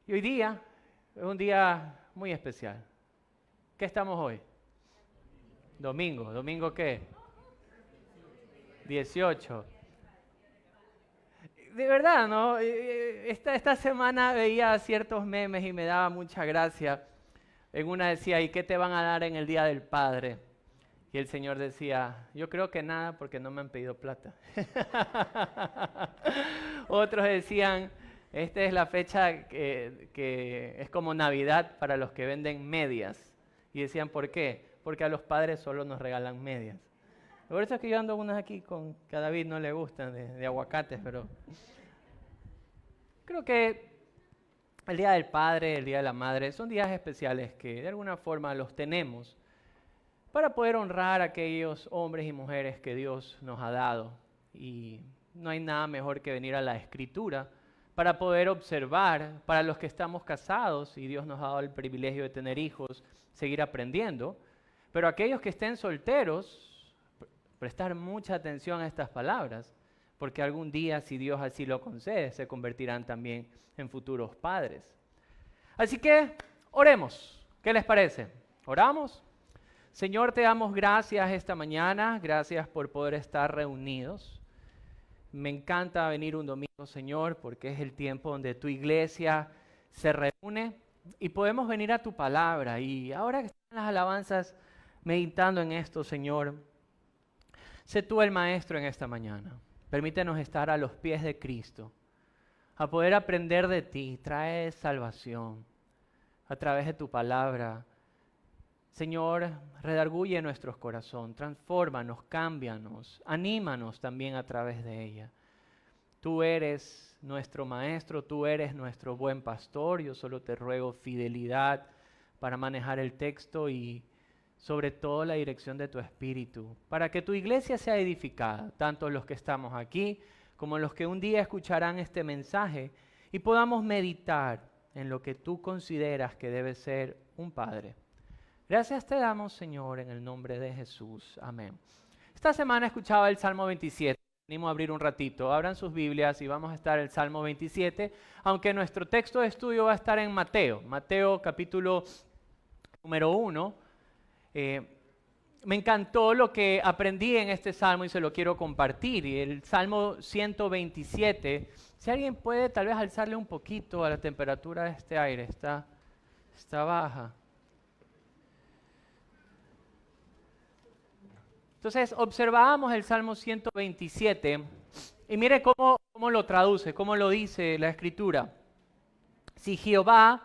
Y hoy día es un día muy especial. ¿Qué estamos hoy? Domingo. ¿Domingo qué? 18. De verdad, ¿no? Esta semana veía ciertos memes y me daba mucha gracia. En una decía, ¿y qué te van a dar en el Día del Padre? Y el Señor decía, yo creo que nada porque no me han pedido plata. Otros decían, esta es la fecha que es como Navidad para los que venden medias. Y decían, ¿por qué? Porque a los padres solo nos regalan medias. Por eso es que yo ando unas aquí que a David no le gustan, de aguacates, pero creo que el Día del Padre, el Día de la Madre, son días especiales que de alguna forma los tenemos para poder honrar a aquellos hombres y mujeres que Dios nos ha dado. Y no hay nada mejor que venir a la Escritura para poder observar, para los que estamos casados y Dios nos ha dado el privilegio de tener hijos, seguir aprendiendo. Pero aquellos que estén solteros, prestar mucha atención a estas palabras, porque algún día, si Dios así lo concede, se convertirán también en futuros padres. Así que oremos. ¿Qué les parece? ¿Oramos? Señor, te damos gracias esta mañana, gracias por poder estar reunidos. Me encanta venir un domingo, Señor, porque es el tiempo donde tu iglesia se reúne y podemos venir a tu palabra. Y ahora que están las alabanzas meditando en esto, Señor, sé tú el maestro en esta mañana. Permítenos estar a los pies de Cristo, a poder aprender de ti. Trae salvación a través de tu palabra. Señor, redarguye nuestros corazones, transfórmanos, cámbianos, anímanos también a través de ella. Tú eres nuestro maestro, tú eres nuestro buen pastor. Yo solo te ruego fidelidad para manejar el texto y sobre todo la dirección de tu espíritu, para que tu iglesia sea edificada, tanto los que estamos aquí como los que un día escucharán este mensaje y podamos meditar en lo que tú consideras que debe ser un padre. Gracias te damos, Señor, en el nombre de Jesús. Amén. Esta semana escuchaba el Salmo 27. Venimos a abrir un ratito. Abran sus Biblias y vamos a estar en el Salmo 27, aunque nuestro texto de estudio va a estar en Mateo. Mateo capítulo número 1. Me encantó lo que aprendí en este Salmo y se lo quiero compartir. Y el Salmo 127, si alguien puede tal vez alzarle un poquito a la temperatura de este aire, está baja. Entonces observábamos el Salmo 127 y mire cómo lo traduce, cómo lo dice la Escritura. Si Jehová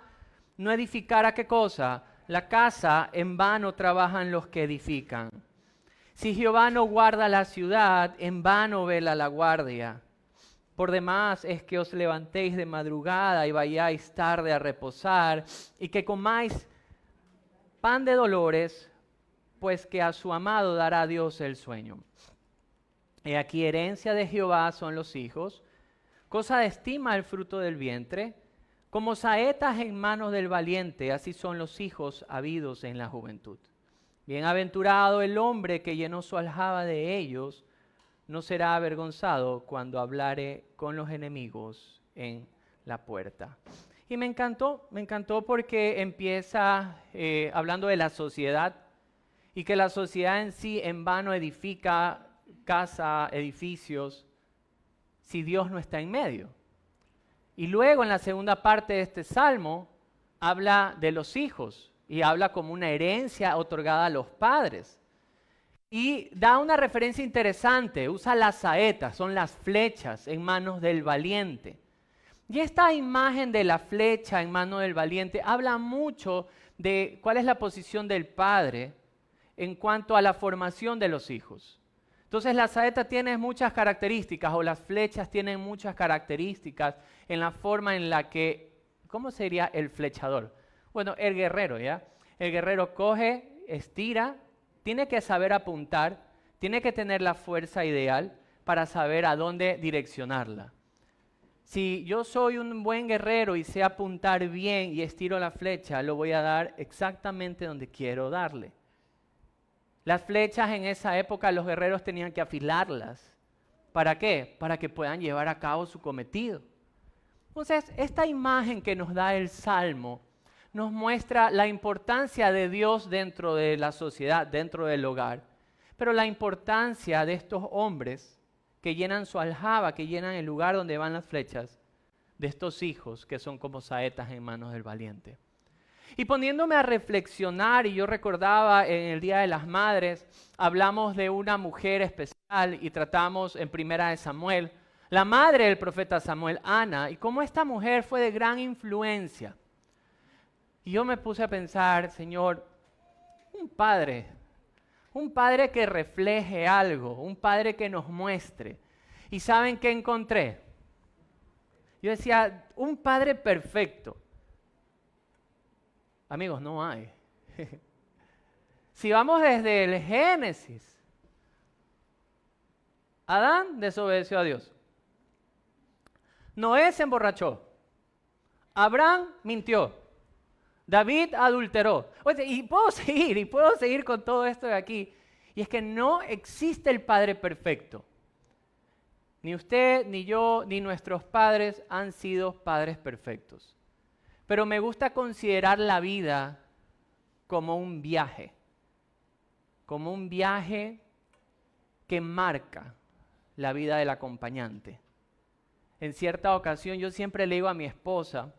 no edificara, ¿qué cosa? La casa, en vano trabajan los que edifican. Si Jehová no guarda la ciudad, en vano vela la guardia. Por demás es que os levantéis de madrugada y vayáis tarde a reposar, y que comáis pan de dolores, pues que a su amado dará Dios el sueño. He aquí herencia de Jehová son los hijos, cosa de estima el fruto del vientre. Como saetas en manos del valiente, así son los hijos habidos en la juventud. Bienaventurado el hombre que llenó su aljaba de ellos, no será avergonzado cuando hablare con los enemigos en la puerta. Y me encantó porque empieza hablando de la sociedad y que la sociedad en sí en vano edifica casa, edificios, si Dios no está en medio. Y luego en la segunda parte de este salmo habla de los hijos y habla como una herencia otorgada a los padres. Y da una referencia interesante, usa las saetas, son las flechas en manos del valiente. Y esta imagen de la flecha en mano del valiente habla mucho de cuál es la posición del padre en cuanto a la formación de los hijos. Entonces la saeta tiene muchas características, o las flechas tienen muchas características en la forma en la que, ¿cómo sería el flechador? Bueno, el guerrero, ¿ya? El guerrero coge, estira, tiene que saber apuntar, tiene que tener la fuerza ideal para saber a dónde direccionarla. Si yo soy un buen guerrero y sé apuntar bien y estiro la flecha, lo voy a dar exactamente donde quiero darle. Las flechas en esa época los guerreros tenían que afilarlas. ¿Para qué? Para que puedan llevar a cabo su cometido. Entonces, esta imagen que nos da el Salmo nos muestra la importancia de Dios dentro de la sociedad, dentro del hogar, pero la importancia de estos hombres que llenan su aljaba, que llenan el lugar donde van las flechas, de estos hijos que son como saetas en manos del valiente. Y poniéndome a reflexionar, y yo recordaba en el Día de las Madres, hablamos de una mujer especial y tratamos en Primera de Samuel, la madre del profeta Samuel, Ana, y cómo esta mujer fue de gran influencia. Y yo me puse a pensar, Señor, un padre que refleje algo, un padre que nos muestre. ¿Y saben qué encontré? Yo decía, un padre perfecto. Amigos, no hay. Si vamos desde el Génesis, Adán desobedeció a Dios. Noé se emborrachó. Abraham mintió. David adulteró. Oye, y puedo seguir con todo esto de aquí. Y es que no existe el padre perfecto. Ni usted, ni yo, ni nuestros padres han sido padres perfectos. Pero me gusta considerar la vida como un viaje que marca la vida del acompañante. En cierta ocasión yo siempre le digo a mi esposa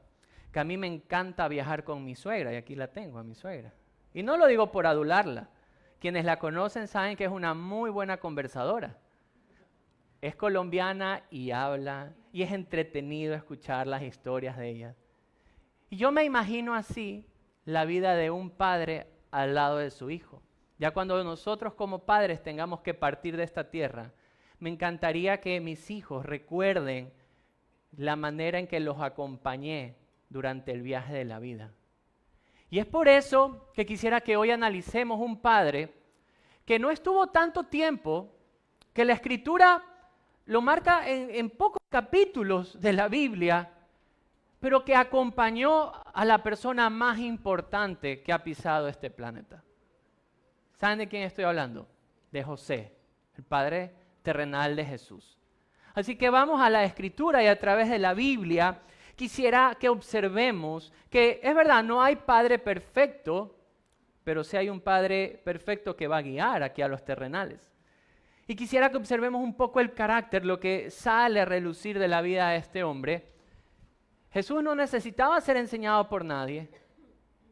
que a mí me encanta viajar con mi suegra, y aquí la tengo, a mi suegra. Y no lo digo por adularla. Quienes la conocen saben que es una muy buena conversadora. Es colombiana y habla, y es entretenido escuchar las historias de ella. Y yo me imagino así la vida de un padre al lado de su hijo. Ya cuando nosotros como padres tengamos que partir de esta tierra, me encantaría que mis hijos recuerden la manera en que los acompañé durante el viaje de la vida. Y es por eso que quisiera que hoy analicemos un padre que no estuvo tanto tiempo, que la Escritura lo marca en pocos capítulos de la Biblia, pero que acompañó a la persona más importante que ha pisado este planeta. ¿Saben de quién estoy hablando? De José, el padre terrenal de Jesús. Así que vamos a la Escritura y a través de la Biblia quisiera que observemos que es verdad, no hay padre perfecto, pero sí hay un padre perfecto que va a guiar aquí a los terrenales. Y quisiera que observemos un poco el carácter, lo que sale a relucir de la vida de este hombre. Jesús no necesitaba ser enseñado por nadie,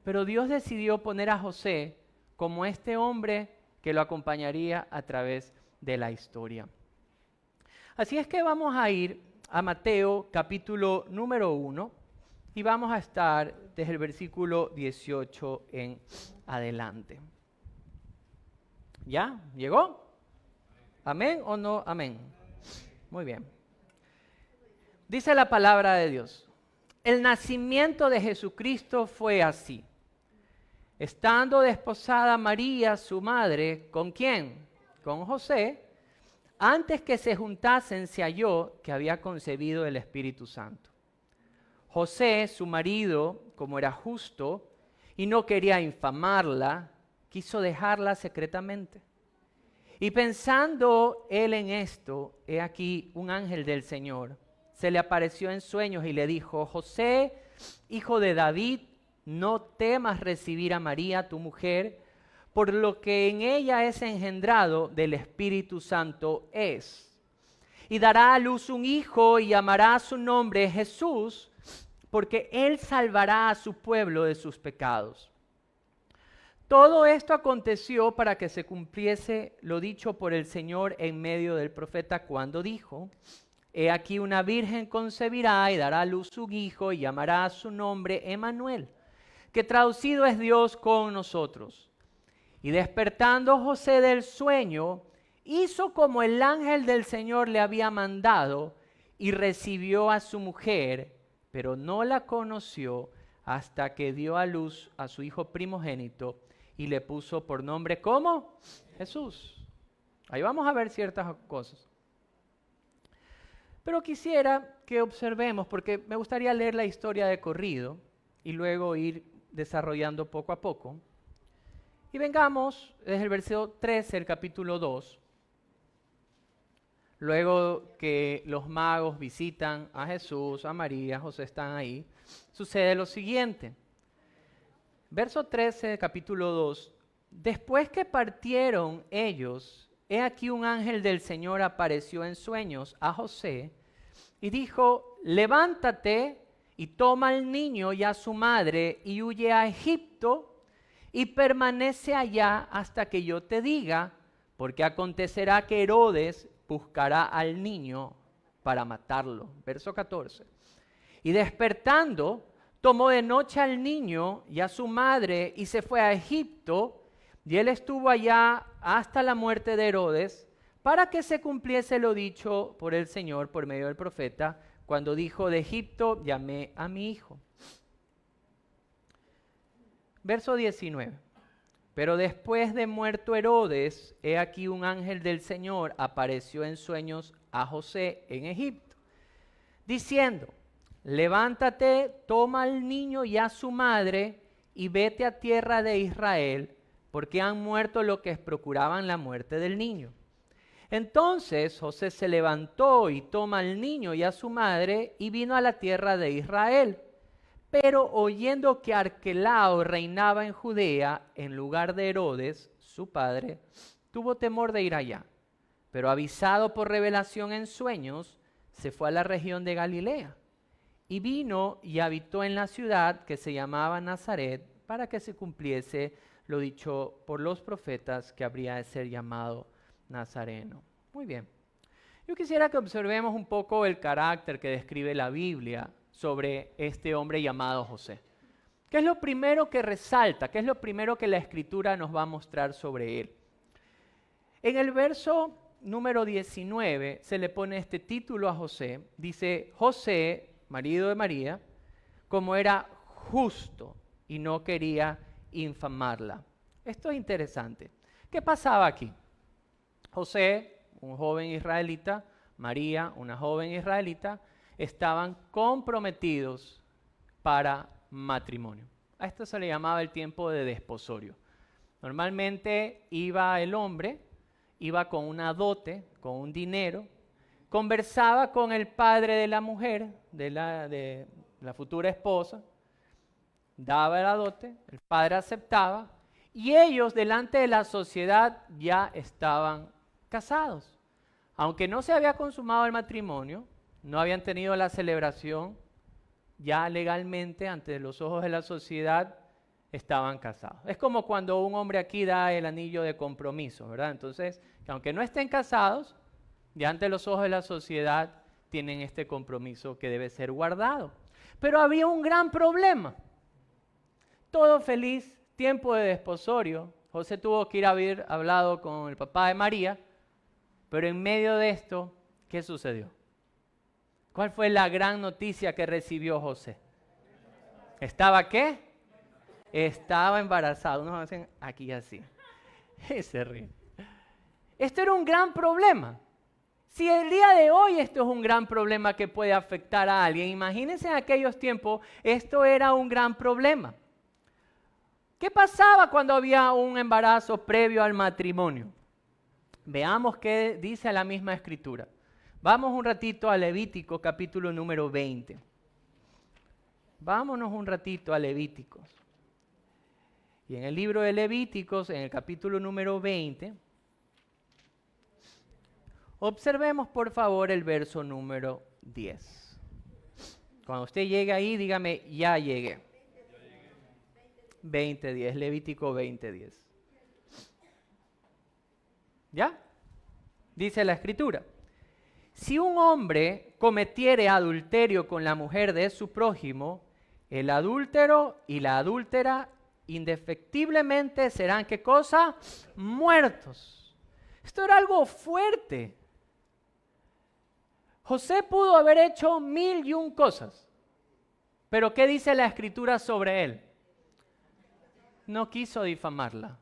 pero Dios decidió poner a José como este hombre que lo acompañaría a través de la historia. Así es que vamos a ir a Mateo capítulo número 1 y vamos a estar desde el versículo 18 en adelante. ¿Ya? ¿Llegó? ¿Amén o no? Amén. Muy bien. Dice la palabra de Dios. El nacimiento de Jesucristo fue así. Estando desposada María, su madre, ¿con quién? Con José. Antes que se juntasen, se halló que había concebido el Espíritu Santo. José, su marido, como era justo y no quería infamarla, quiso dejarla secretamente. Y pensando él en esto, he aquí un ángel del Señor se le apareció en sueños y le dijo: José, hijo de David, no temas recibir a María, tu mujer, por lo que en ella es engendrado del Espíritu Santo es. Y dará a luz un hijo y llamará su nombre Jesús, porque él salvará a su pueblo de sus pecados. Todo esto aconteció para que se cumpliese lo dicho por el Señor en medio del profeta cuando dijo: He aquí una virgen concebirá y dará a luz un hijo y llamará a su nombre Emmanuel, que traducido es Dios con nosotros. Y despertando José del sueño, hizo como el ángel del Señor le había mandado y recibió a su mujer, pero no la conoció hasta que dio a luz a su hijo primogénito y le puso por nombre, ¿cómo? Jesús. Ahí vamos a ver ciertas cosas. Pero quisiera que observemos, porque me gustaría leer la historia de corrido y luego ir desarrollando poco a poco. Y vengamos desde el versículo 13 del capítulo 2. luego que los magos visitan a Jesús, a María, José están ahí, sucede lo siguiente. Verso 13, capítulo 2. Después que partieron ellos, he aquí un ángel del Señor apareció en sueños a José y dijo, levántate y toma al niño y a su madre y huye a Egipto y permanece allá hasta que yo te diga, porque acontecerá que Herodes buscará al niño para matarlo. Verso 14. Y despertando, tomó de noche al niño y a su madre y se fue a Egipto, y él estuvo allá hasta la muerte de Herodes, para que se cumpliese lo dicho por el Señor por medio del profeta, cuando dijo, de Egipto llamé a mi hijo. Verso 19. Pero después de muerto Herodes, he aquí un ángel del Señor apareció en sueños a José en Egipto, diciendo, levántate, toma al niño y a su madre y vete a tierra de Israel, porque han muerto los que procuraban la muerte del niño. Entonces José se levantó y toma al niño y a su madre y vino a la tierra de Israel. Pero oyendo que Arquelao reinaba en Judea en lugar de Herodes, su padre, tuvo temor de ir allá. Pero avisado por revelación en sueños, se fue a la región de Galilea. Y vino y habitó en la ciudad que se llamaba Nazaret, para que se cumpliese lo dicho por los profetas, que habría de ser llamado Nazareno. Muy bien. Yo quisiera que observemos un poco el carácter que describe la Biblia sobre este hombre llamado José. ¿Qué es lo primero que resalta? ¿Qué es lo primero que la Escritura nos va a mostrar sobre él? En el verso número 19 se le pone este título a José. Dice, José, marido de María, como era justo y no quería infamarla. Esto es interesante. ¿Qué pasaba aquí? José, un joven israelita, María, una joven israelita, estaban comprometidos para matrimonio. A esto se le llamaba el tiempo de desposorio. Normalmente iba el hombre, iba con una dote, con un dinero, conversaba con el padre de la mujer, de la futura esposa, daba la dote, el padre aceptaba, y ellos delante de la sociedad ya estaban casados. Aunque no se había consumado el matrimonio, no habían tenido la celebración, ya legalmente ante los ojos de la sociedad estaban casados. Es como cuando un hombre aquí da el anillo de compromiso, ¿verdad? Entonces, que aunque no estén casados, ya ante los ojos de la sociedad tienen este compromiso que debe ser guardado. Pero había un gran problema. Todo feliz, tiempo de desposorio. José tuvo que ir a haber hablado con el papá de María, pero en medio de esto, ¿qué sucedió? ¿Cuál fue la gran noticia que recibió José? ¿Estaba qué? Estaba embarazado. Unos hacen aquí así. Se ríe. Esto era un gran problema. Si el día de hoy esto es un gran problema que puede afectar a alguien, imagínense en aquellos tiempos, esto era un gran problema. ¿Qué pasaba cuando había un embarazo previo al matrimonio? Veamos qué dice la misma Escritura. Vamos un ratito a Levítico, capítulo número 20. Vámonos un ratito a Levíticos. Y en el libro de Levíticos, en el capítulo número 20, observemos por favor el verso número 10. Cuando usted llegue ahí, dígame, ya llegué. 20:10, Levítico 20:10. ¿Ya? Dice la Escritura. Si un hombre cometiere adulterio con la mujer de su prójimo, el adúltero y la adúltera indefectiblemente serán, ¿qué cosa? Muertos. Esto era algo fuerte. José pudo haber hecho 1001 cosas, pero ¿qué dice la Escritura sobre él? No quiso difamarla.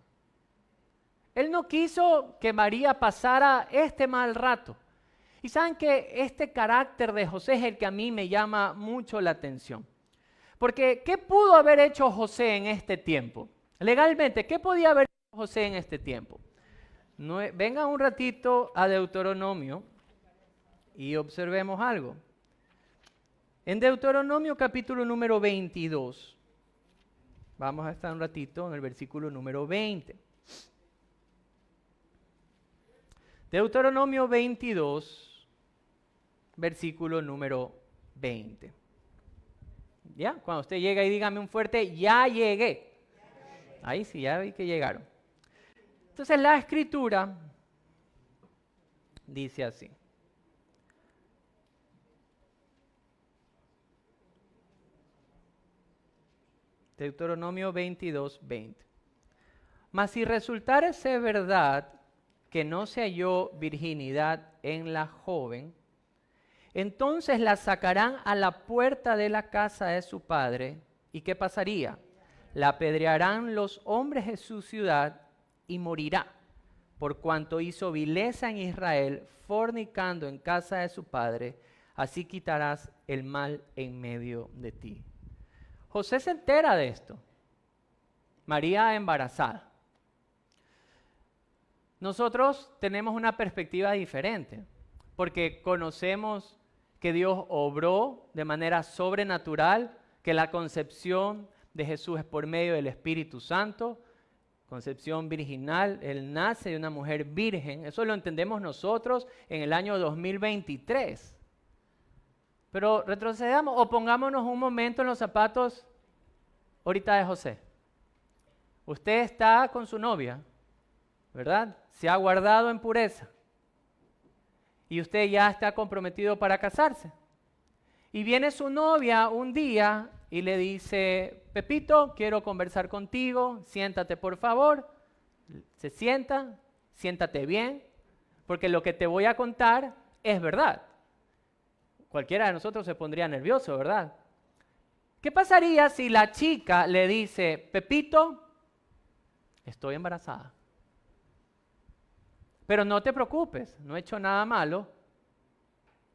Él no quiso que María pasara este mal rato. Y saben que este carácter de José es el que a mí me llama mucho la atención. Porque ¿qué pudo haber hecho José en este tiempo? Legalmente, ¿qué podía haber hecho José en este tiempo? Vengan un ratito a Deuteronomio, y observemos algo. En Deuteronomio capítulo número 22, vamos a estar un ratito en el versículo número 20. Deuteronomio 22, versículo número 20. ¿Ya? Cuando usted llega y dígame un fuerte, ya llegué. Ahí sí, ya vi que llegaron. Entonces la escritura dice así. Deuteronomio 22, 20. Mas si resultare ser verdad que no se halló virginidad en la joven, entonces la sacarán a la puerta de la casa de su padre. ¿Y qué pasaría? La apedrearán los hombres de su ciudad y morirá, por cuanto hizo vileza en Israel, fornicando en casa de su padre. Así quitarás el mal en medio de ti. José se entera de esto. María embarazada. Nosotros tenemos una perspectiva diferente, porque conocemos que Dios obró de manera sobrenatural, que la concepción de Jesús es por medio del Espíritu Santo, concepción virginal, Él nace de una mujer virgen. Eso lo entendemos nosotros en el año 2023. Pero retrocedamos o pongámonos un momento en los zapatos ahorita de José. Usted está con su novia, ¿verdad? Se ha guardado en pureza. Y usted ya está comprometido para casarse. Y viene su novia un día y le dice, Pepito, quiero conversar contigo, siéntate por favor. Se sienta, siéntate bien, porque lo que te voy a contar es verdad. Cualquiera de nosotros se pondría nervioso, ¿verdad? ¿Qué pasaría si la chica le dice, Pepito, estoy embarazada? Pero no te preocupes, no he hecho nada malo.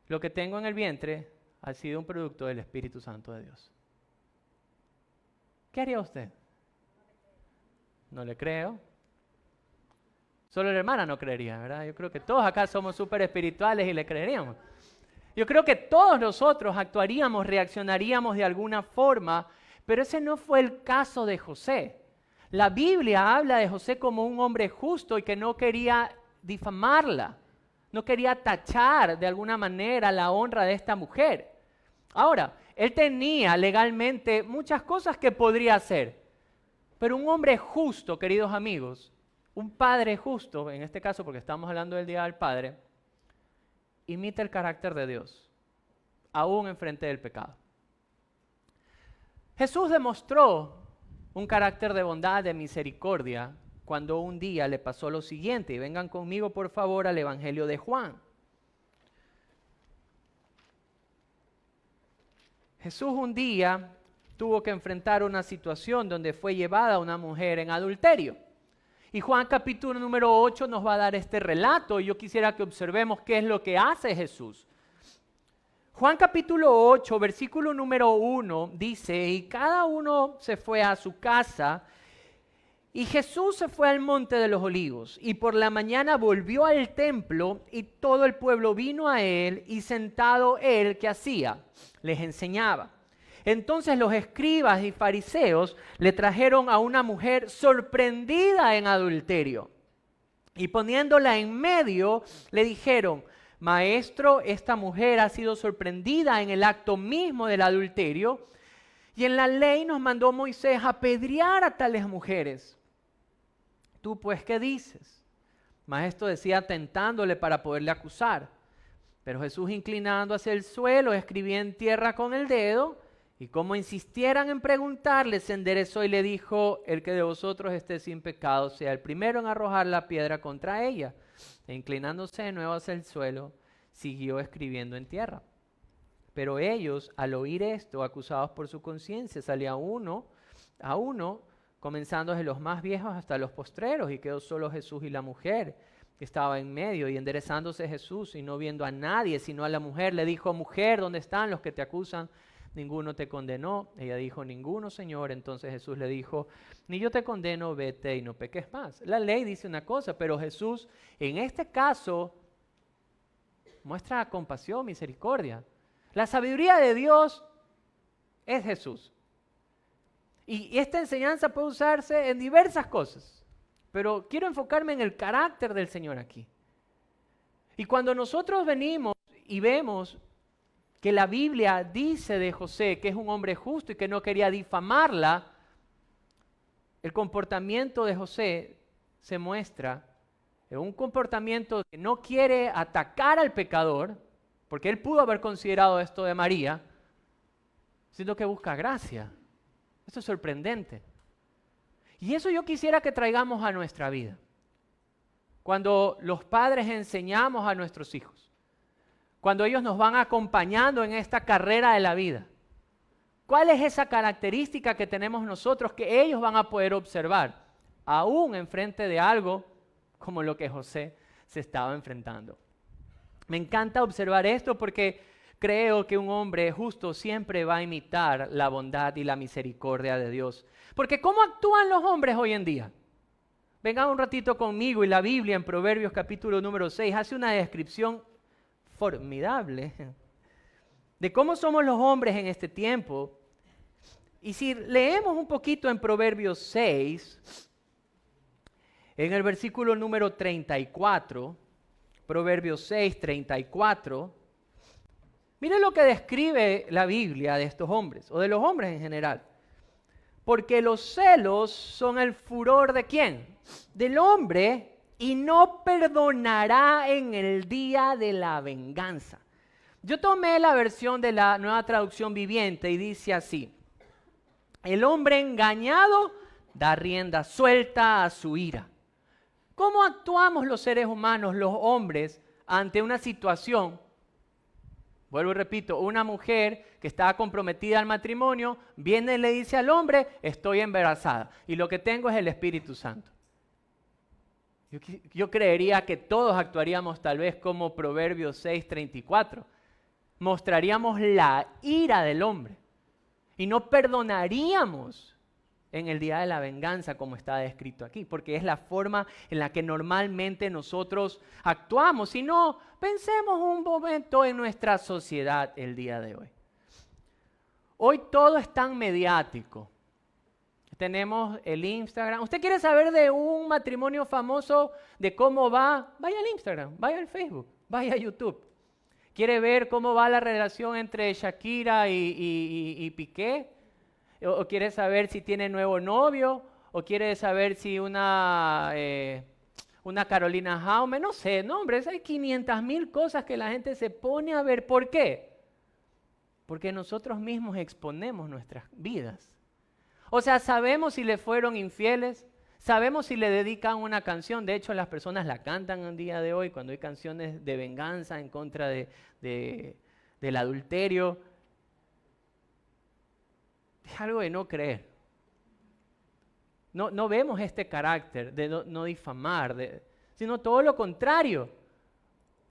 Lo que tengo en el vientre ha sido un producto del Espíritu Santo de Dios. ¿Qué haría usted? No le creo. Solo la hermana no creería, ¿verdad? Yo creo que todos acá somos súper espirituales y le creeríamos. Yo creo que todos nosotros actuaríamos, reaccionaríamos de alguna forma, pero ese no fue el caso de José. La Biblia habla de José como un hombre justo y que no quería difamarla, no quería tachar de alguna manera la honra de esta mujer. Ahora, él tenía legalmente muchas cosas que podría hacer, pero un hombre justo, queridos amigos, un padre justo, en este caso porque estamos hablando del Día del Padre, imita el carácter de Dios, aún enfrente del pecado. Jesús demostró un carácter de bondad, de misericordia, cuando un día le pasó lo siguiente. Y vengan conmigo, por favor, al Evangelio de Juan. Jesús un día tuvo que enfrentar una situación donde fue llevada una mujer en adulterio. Y Juan capítulo número 8 nos va a dar este relato y yo quisiera que observemos qué es lo que hace Jesús. Juan capítulo 8, versículo número 1 dice, y cada uno se fue a su casa, y Jesús se fue al monte de los olivos, y por la mañana volvió al templo, y todo el pueblo vino a él, y sentado él, ¿qué hacía? Les enseñaba. Entonces los escribas y fariseos le trajeron a una mujer sorprendida en adulterio, y poniéndola en medio, le dijeron, Maestro, esta mujer ha sido sorprendida en el acto mismo del adulterio, y en la ley nos mandó Moisés apedrear a tales mujeres. ¿Tú pues qué dices? Maestro decía tentándole para poderle acusar. Pero Jesús, inclinando hacia el suelo, escribía en tierra con el dedo, y como insistieran en preguntarle, se enderezó y le dijo, el que de vosotros esté sin pecado sea el primero en arrojar la piedra contra ella. E inclinándose de nuevo hacia el suelo, siguió escribiendo en tierra. Pero ellos, al oír esto, acusados por su conciencia, salía uno a uno, comenzando desde los más viejos hasta los postreros, y quedó solo Jesús y la mujer que estaba en medio. Y enderezándose Jesús y no viendo a nadie sino a la mujer, le dijo, mujer, ¿dónde están los que te acusan? Ninguno te condenó. Ella dijo, ninguno, Señor. Entonces Jesús le dijo, ni yo te condeno, vete y no peques más. La ley dice una cosa, pero Jesús en este caso muestra compasión, misericordia. La sabiduría de Dios es Jesús. Y esta enseñanza puede usarse en diversas cosas, pero quiero enfocarme en el carácter del Señor aquí. Y cuando nosotros venimos y vemos que la Biblia dice de José que es un hombre justo y que no quería difamarla, el comportamiento de José se muestra en un comportamiento que no quiere atacar al pecador, porque él pudo haber considerado esto de María, sino que busca gracia. Esto es sorprendente. Y eso yo quisiera que traigamos a nuestra vida. Cuando los padres enseñamos a nuestros hijos, cuando ellos nos van acompañando en esta carrera de la vida, ¿cuál es esa característica que tenemos nosotros que ellos van a poder observar, aún enfrente de algo como lo que José se estaba enfrentando? Me encanta observar esto porque creo que un hombre justo siempre va a imitar la bondad y la misericordia de Dios. Porque ¿cómo actúan los hombres hoy en día? Vengan un ratito conmigo y la Biblia en Proverbios capítulo número 6 hace una descripción formidable de cómo somos los hombres en este tiempo. Y si leemos un poquito en Proverbios 6, en el versículo número 34, Proverbios 6, 34, miren lo que describe la Biblia de estos hombres, o de los hombres en general. Porque los celos son el furor ¿de quién? Del hombre, y no perdonará en el día de la venganza. Yo tomé la versión de la Nueva Traducción Viviente y dice así: el hombre engañado da rienda suelta a su ira. ¿Cómo actuamos los seres humanos, los hombres, ante una situación? Vuelvo y repito, una mujer que estaba comprometida al matrimonio viene y le dice al hombre: estoy embarazada y lo que tengo es el Espíritu Santo. Yo creería que todos actuaríamos tal vez como Proverbios 6:34. Mostraríamos la ira del hombre y no perdonaríamos en el día de la venganza como está descrito aquí, porque es la forma en la que normalmente nosotros actuamos. Si no, pensemos un momento en nuestra sociedad el día de hoy. Hoy todo es tan mediático. Tenemos el Instagram. ¿Usted quiere saber de un matrimonio famoso, de cómo va? Vaya al Instagram, vaya al Facebook, vaya a YouTube. ¿Quiere ver cómo va la relación entre Shakira y Piqué? ¿O quiere saber si tiene nuevo novio? ¿O quiere saber si una Carolina Jaume? No sé, no, hombre, hay 500,000 cosas que la gente se pone a ver. ¿Por qué? Porque nosotros mismos exponemos nuestras vidas. O sea, sabemos si le fueron infieles, sabemos si le dedican una canción. De hecho, las personas la cantan el día de hoy cuando hay canciones de venganza en contra del adulterio. Es algo de no creer. No vemos este carácter de no difamar, sino todo lo contrario.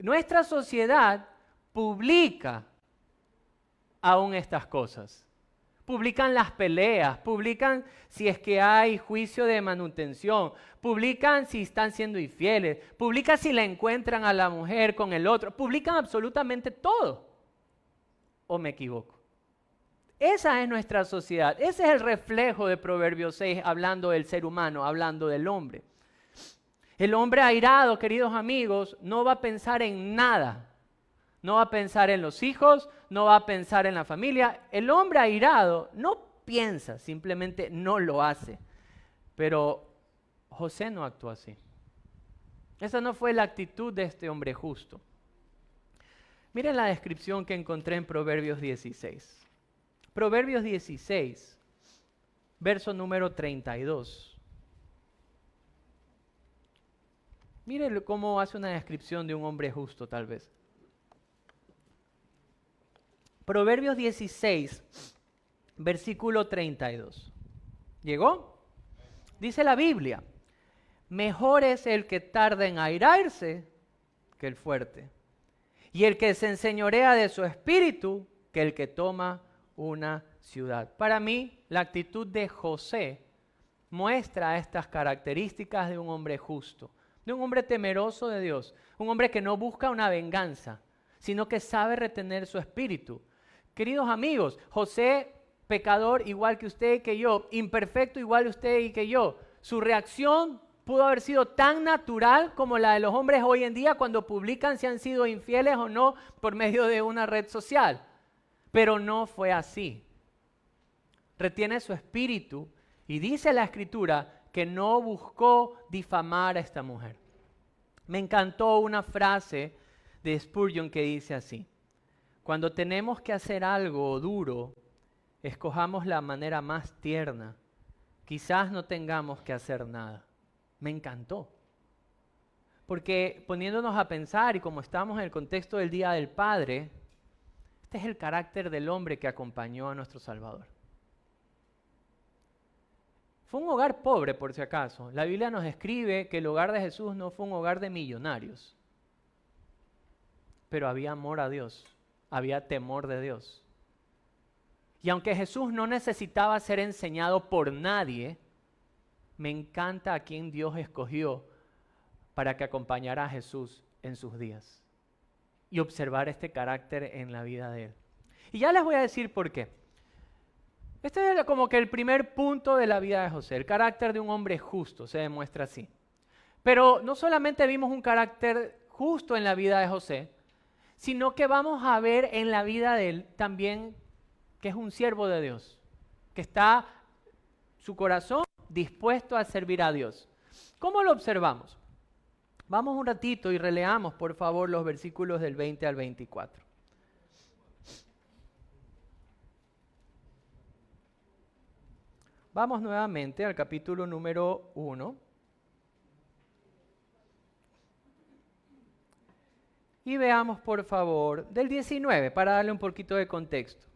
Nuestra sociedad publica aún estas cosas. Publican las peleas, publican si es que hay juicio de manutención, publican si están siendo infieles, publican si la encuentran a la mujer con el otro, publican absolutamente todo. ¿O me equivoco? Esa es nuestra sociedad, ese es el reflejo de Proverbios 6, hablando del ser humano, hablando del hombre. El hombre airado, queridos amigos, no va a pensar en nada. No va a pensar en los hijos, no va a pensar en la familia. El hombre airado no piensa, simplemente no lo hace. Pero José no actuó así. Esa no fue la actitud de este hombre justo. Miren la descripción que encontré en Proverbios 16. Proverbios 16, verso número 32. Miren cómo hace una descripción de un hombre justo, tal vez. Proverbios 16, versículo 32. ¿Llegó? Dice la Biblia: mejor es el que tarda en airarse que el fuerte, y el que se enseñorea de su espíritu que el que toma una ciudad. Para mí, la actitud de José muestra estas características de un hombre justo, de un hombre temeroso de Dios, un hombre que no busca una venganza, sino que sabe retener su espíritu. Queridos amigos, José, pecador igual que usted y que yo, imperfecto igual que usted y que yo, su reacción pudo haber sido tan natural como la de los hombres hoy en día cuando publican si han sido infieles o no por medio de una red social. Pero no fue así. Retiene su espíritu y dice la Escritura que no buscó difamar a esta mujer. Me encantó una frase de Spurgeon que dice así: cuando tenemos que hacer algo duro, escojamos la manera más tierna. Quizás no tengamos que hacer nada. Me encantó. Porque poniéndonos a pensar, y como estamos en el contexto del Día del Padre, este es el carácter del hombre que acompañó a nuestro Salvador. Fue un hogar pobre, por si acaso. La Biblia nos describe que el hogar de Jesús no fue un hogar de millonarios. Pero había amor a Dios, había temor de Dios. Y aunque Jesús no necesitaba ser enseñado por nadie, me encanta a quien Dios escogió para que acompañara a Jesús en sus días y observar este carácter en la vida de él. Y ya les voy a decir por qué. Este es como que el primer punto de la vida de José. El carácter de un hombre justo se demuestra así. Pero no solamente vimos un carácter justo en la vida de José, sino que vamos a ver en la vida de él también que es un siervo de Dios, que está su corazón dispuesto a servir a Dios. ¿Cómo lo observamos? Vamos un ratito y releamos, por favor, los versículos del 20 al 24. Vamos nuevamente al capítulo número 1. Y veamos, por favor, del 19, para darle un poquito de contexto.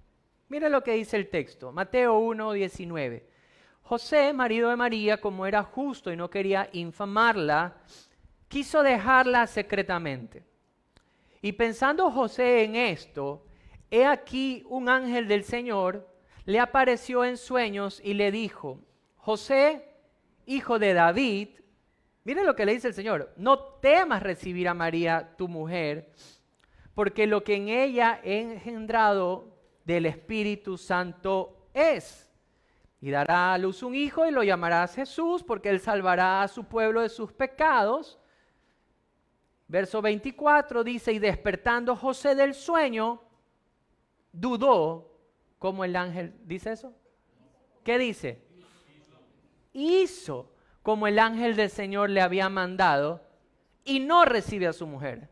Mira lo que dice el texto, Mateo 1, 19. José, marido de María, como era justo y no quería infamarla, quiso dejarla secretamente. Y pensando José en esto, he aquí un ángel del Señor le apareció en sueños y le dijo: José, hijo de David, mire lo que le dice el Señor, no temas recibir a María, tu mujer, porque lo que en ella he engendrado del Espíritu Santo es. Y dará a luz un hijo y lo llamarás Jesús, porque él salvará a su pueblo de sus pecados. Verso 24 dice: y despertando José del sueño, dudó. ¿Cómo el ángel dice eso? ¿Qué dice? Hizo como el ángel del Señor le había mandado y no recibe a su mujer.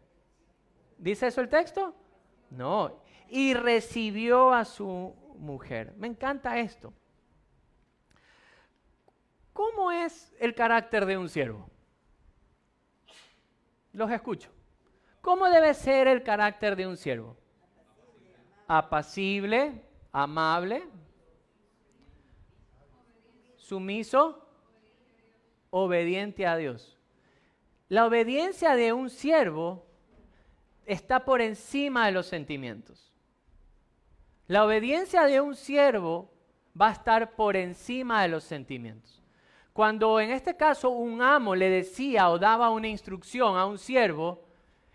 ¿Dice eso el texto? No. Y recibió a su mujer. Me encanta esto. ¿Cómo es el carácter de un siervo? Los escucho. ¿Cómo debe ser el carácter de un siervo? Apacible, amable, sumiso, obediente a Dios. La obediencia de un siervo está por encima de los sentimientos. La obediencia de un siervo va a estar por encima de los sentimientos. Cuando en este caso un amo le decía o daba una instrucción a un siervo,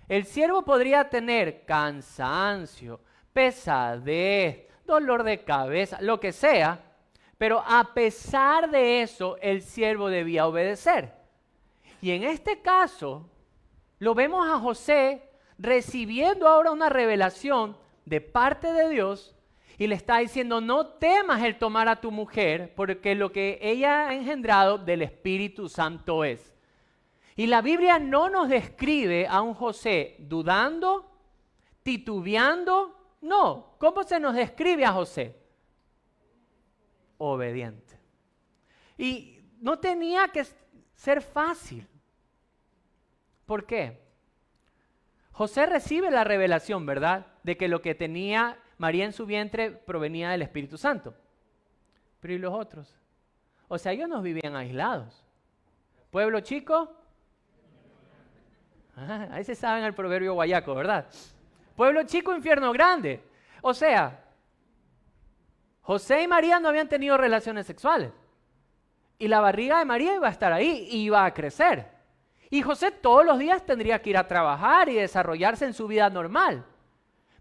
el siervo podría tener cansancio, pesadez, dolor de cabeza, lo que sea, pero a pesar de eso el siervo debía obedecer. Y en este caso lo vemos a José recibiendo ahora una revelación de parte de Dios y le está diciendo: no temas el tomar a tu mujer, porque lo que ella ha engendrado del Espíritu Santo es. Y la Biblia no nos describe a un José dudando, titubeando, no. ¿Cómo se nos describe a José? Obediente. Y no tenía que ser fácil. ¿Por qué? José recibe la revelación, ¿verdad?, de que lo que tenía María en su vientre provenía del Espíritu Santo. Pero ¿y los otros? O sea, ellos no vivían aislados. Pueblo chico. Ahí se saben el proverbio guayaco, ¿verdad? Pueblo chico, infierno grande. O sea, José y María no habían tenido relaciones sexuales. Y la barriga de María iba a estar ahí y iba a crecer. Y José todos los días tendría que ir a trabajar y desarrollarse en su vida normal.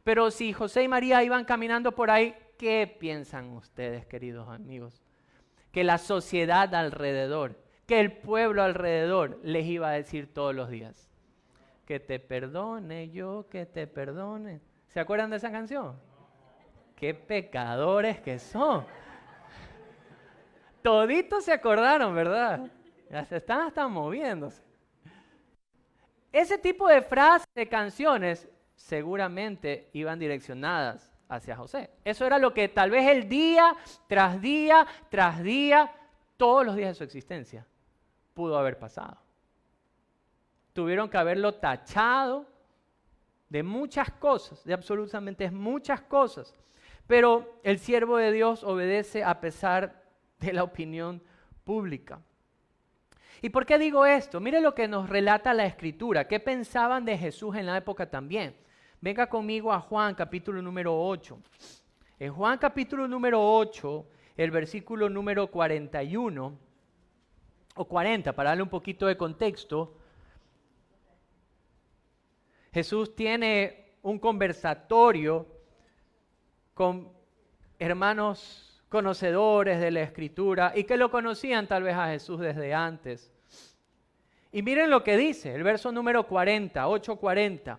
Pero si José y María iban caminando por ahí, ¿qué piensan ustedes, queridos amigos? Que la sociedad alrededor, que el pueblo alrededor les iba a decir todos los días. Que te perdone yo, que te perdone. ¿Se acuerdan de esa canción? ¡Qué pecadores que son! Toditos se acordaron, ¿verdad? Ya se están hasta moviéndose. Ese tipo de frases, de canciones, seguramente iban direccionadas hacia José. Eso era lo que tal vez el día, tras día, todos los días de su existencia, pudo haber pasado. Tuvieron que haberlo tachado de muchas cosas, de absolutamente muchas cosas. Pero el siervo de Dios obedece a pesar de la opinión pública. ¿Y por qué digo esto? Mire lo que nos relata la Escritura. ¿Qué pensaban de Jesús en la época también? Venga conmigo a Juan capítulo número 8. En Juan capítulo número 8, el versículo número 41, o 40, para darle un poquito de contexto, Jesús tiene un conversatorio con hermanos conocedores de la Escritura y que lo conocían tal vez a Jesús desde antes. Y miren lo que dice, el verso número 40, 8:40.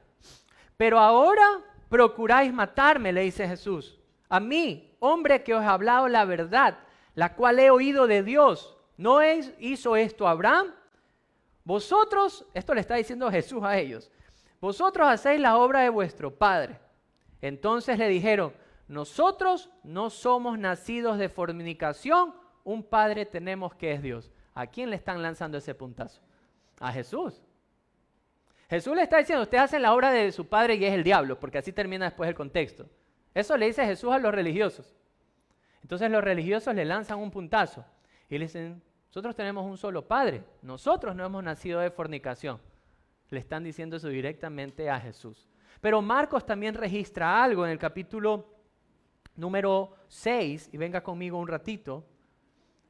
Pero ahora procuráis matarme, le dice Jesús. A mí, hombre que os he hablado la verdad, la cual he oído de Dios. ¿No hizo esto Abraham? Vosotros, esto le está diciendo Jesús a ellos, vosotros hacéis la obra de vuestro padre. Entonces le dijeron, nosotros no somos nacidos de fornicación, un padre tenemos que es Dios. ¿A quién le están lanzando ese puntazo? A Jesús. Jesús le está diciendo, ustedes hacen la obra de su padre y es el diablo, porque así termina después el contexto. Eso le dice Jesús a los religiosos. Entonces los religiosos le lanzan un puntazo y le dicen, nosotros tenemos un solo padre, nosotros no hemos nacido de fornicación. Le están diciendo eso directamente a Jesús. Pero Marcos también registra algo en el capítulo número 6, y venga conmigo un ratito.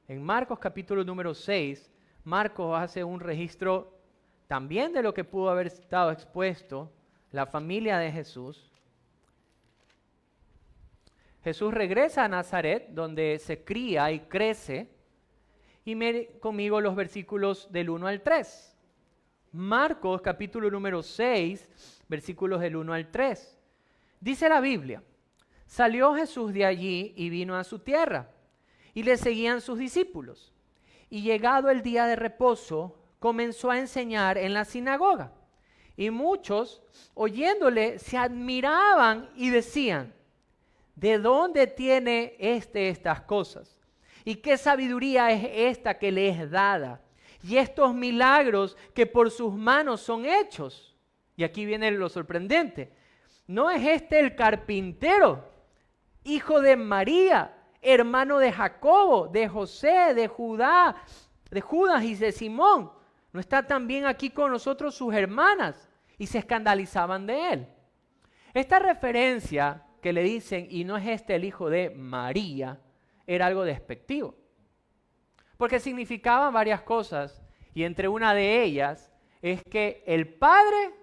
En Marcos capítulo número 6, Marcos hace un registro también de lo que pudo haber estado expuesto la familia de Jesús. Jesús regresa a Nazaret, donde se cría y crece, y mire conmigo los versículos del 1 al 3. Marcos capítulo número 6, versículos del 1 al 3. Dice la Biblia, salió Jesús de allí y vino a su tierra, y le seguían sus discípulos. Y llegado el día de reposo, comenzó a enseñar en la sinagoga. Y muchos, oyéndole, se admiraban y decían, ¿de dónde tiene estas cosas? ¿Y qué sabiduría es esta que le es dada? Y estos milagros que por sus manos son hechos. Y aquí viene lo sorprendente. ¿No es este el carpintero, hijo de María, hermano de Jacobo, de José, de Judas y de Simón? ¿No está también aquí con nosotros sus hermanas? Y se escandalizaban de él. Esta referencia que le dicen, y no es este el hijo de María, era algo despectivo. Porque significaba varias cosas, y entre una de ellas es que el padre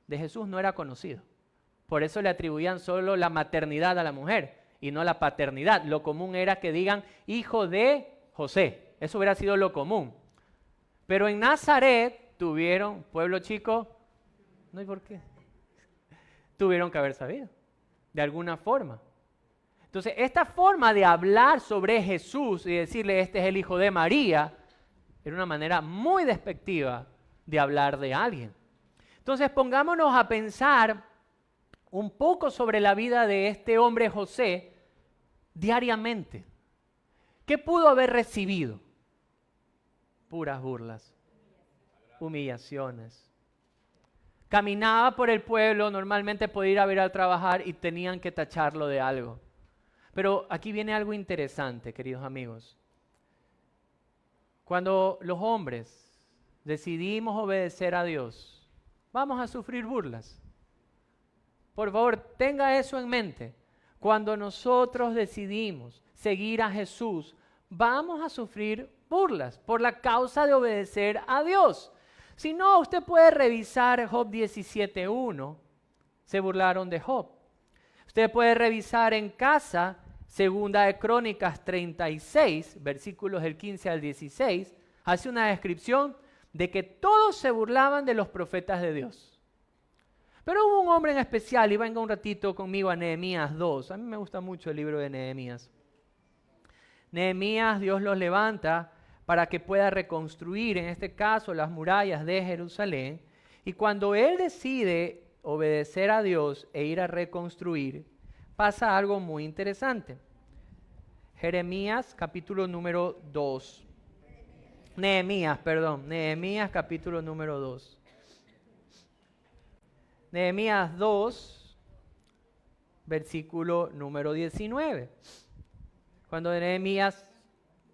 de Jesús no era conocido. Por eso le atribuían solo la maternidad a la mujer y no la paternidad. Lo común era que digan hijo de José. Eso hubiera sido lo común. Pero en Nazaret tuvieron, pueblo chico, no hay por qué, tuvieron que haber sabido, de alguna forma. Entonces, esta forma de hablar sobre Jesús y decirle este es el hijo de María, era una manera muy despectiva de hablar de alguien. Entonces, pongámonos a pensar un poco sobre la vida de este hombre José diariamente. ¿Qué pudo haber recibido? Puras burlas, humillaciones. Caminaba por el pueblo, normalmente podía ir a ver a trabajar y tenían que tacharlo de algo. Pero aquí viene algo interesante, queridos amigos. Cuando los hombres decidimos obedecer a Dios, vamos a sufrir burlas. Por favor, tenga eso en mente. Cuando nosotros decidimos seguir a Jesús, vamos a sufrir burlas por la causa de obedecer a Dios. Si no, usted puede revisar Job 17:1. Se burlaron de Job. Usted puede revisar en casa Segunda de Crónicas 36, versículos del 15 al 16, hace una descripción de que todos se burlaban de los profetas de Dios. Pero hubo un hombre en especial, y venga un ratito conmigo a Nehemías 2. A mí me gusta mucho el libro de Nehemías. Nehemías, Dios los levanta para que pueda reconstruir, en este caso, las murallas de Jerusalén. Y cuando él decide obedecer a Dios e ir a reconstruir, pasa algo muy interesante. Nehemías capítulo número 2. Nehemías capítulo número 2. Nehemías 2, versículo número 19. Cuando Nehemías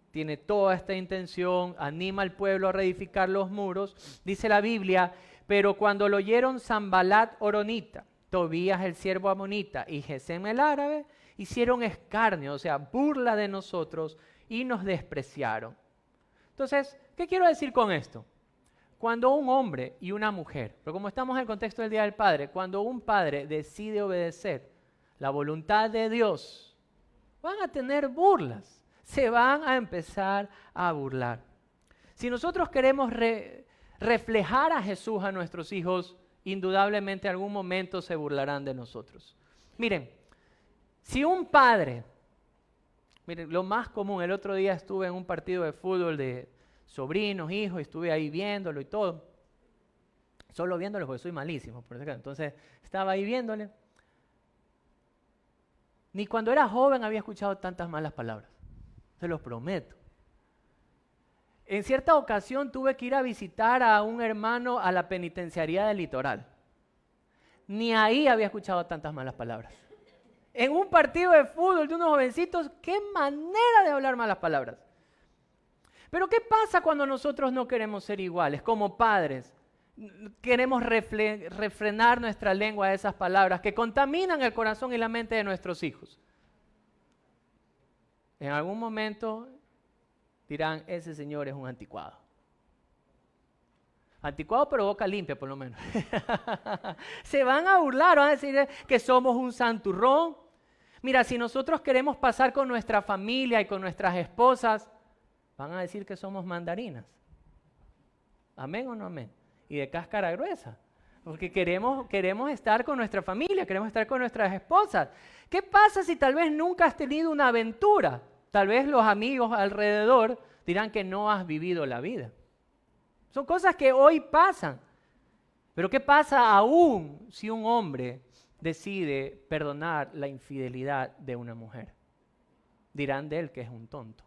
tiene toda esta intención, anima al pueblo a reedificar los muros, dice la Biblia: pero cuando lo oyeron Sanbalat horonita, Tobías el siervo amonita y Gesem el árabe, hicieron escarnio, o sea, burla de nosotros y nos despreciaron. Entonces, ¿qué quiero decir con esto? Cuando un hombre y una mujer, pero como estamos en el contexto del Día del Padre, cuando un padre decide obedecer la voluntad de Dios, van a tener burlas, se van a empezar a burlar. Si nosotros queremos reflejar a Jesús a nuestros hijos, indudablemente en algún momento se burlarán de nosotros. Miren, si un padre, miren, lo más común, el otro día estuve en un partido de fútbol de sobrinos, hijos, y estuve ahí viéndolo y todo. Solo viéndolo porque soy malísimo, por ejemplo. Entonces estaba ahí viéndole. Ni cuando era joven había escuchado tantas malas palabras, se los prometo. En cierta ocasión tuve que ir a visitar a un hermano a la penitenciaría del Litoral. Ni ahí había escuchado tantas malas palabras. En un partido de fútbol de unos jovencitos, qué manera de hablar malas palabras. Pero ¿qué pasa cuando nosotros no queremos ser iguales? Como padres, queremos refrenar nuestra lengua a esas palabras que contaminan el corazón y la mente de nuestros hijos. En algún momento dirán: ese señor es un anticuado. Anticuado pero boca limpia por lo menos. Se van a burlar, van a decir que somos un santurrón. Mira, si nosotros queremos pasar con nuestra familia y con nuestras esposas, van a decir que somos mandarinas. ¿Amén o no amén? Y de cáscara gruesa. Porque queremos estar con nuestra familia, queremos estar con nuestras esposas. ¿Qué pasa si tal vez nunca has tenido una aventura? Tal vez los amigos alrededor dirán que no has vivido la vida. Son cosas que hoy pasan. Pero ¿qué pasa aún si un hombre decide perdonar la infidelidad de una mujer? Dirán de él que es un tonto.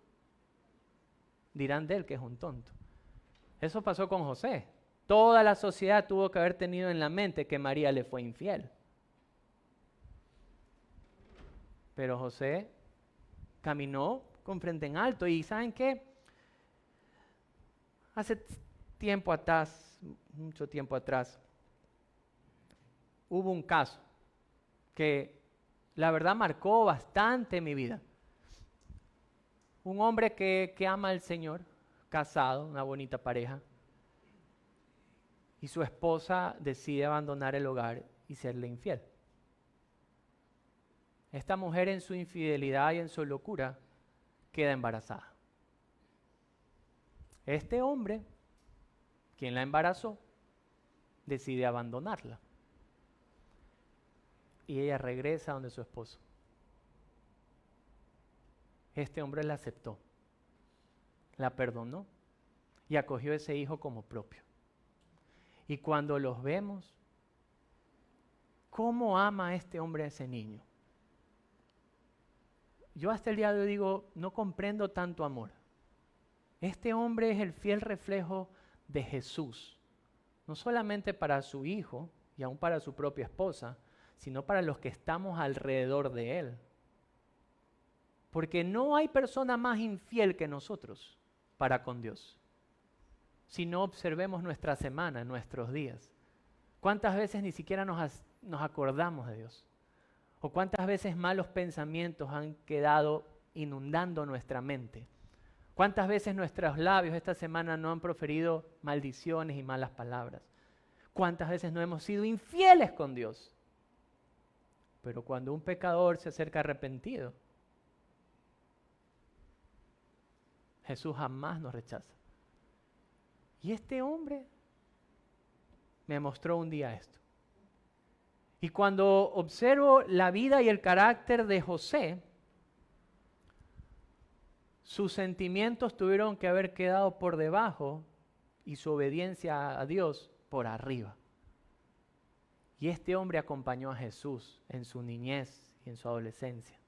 Dirán de él que es un tonto. Eso pasó con José. Toda la sociedad tuvo que haber tenido en la mente que María le fue infiel. Pero José caminó con frente en alto. Y ¿saben qué? Hace tiempo atrás, mucho tiempo atrás, hubo un caso que la verdad marcó bastante mi vida. Un hombre que ama al Señor, casado, una bonita pareja, y su esposa decide abandonar el hogar y serle infiel. Esta mujer, en su infidelidad y en su locura, queda embarazada. Este hombre, quien la embarazó, decide abandonarla. Y ella regresa donde su esposo. Este hombre la aceptó, la perdonó y acogió a ese hijo como propio. Y cuando los vemos, ¿cómo ama este hombre a ese niño? Yo hasta el día de hoy digo, no comprendo tanto amor. Este hombre es el fiel reflejo de Jesús, no solamente para su hijo y aún para su propia esposa, sino para los que estamos alrededor de él. Porque no hay persona más infiel que nosotros para con Dios. Si no, observemos nuestra semana, nuestros días. ¿Cuántas veces ni siquiera nos acordamos de Dios? ¿O cuántas veces malos pensamientos han quedado inundando nuestra mente? ¿Cuántas veces nuestros labios esta semana no han proferido maldiciones y malas palabras? ¿Cuántas veces no hemos sido infieles con Dios? Pero cuando un pecador se acerca arrepentido, Jesús jamás nos rechaza. Y este hombre me mostró un día esto. Y cuando observo la vida y el carácter de José, sus sentimientos tuvieron que haber quedado por debajo y su obediencia a Dios por arriba. Y este hombre acompañó a Jesús en su niñez y en su adolescencia.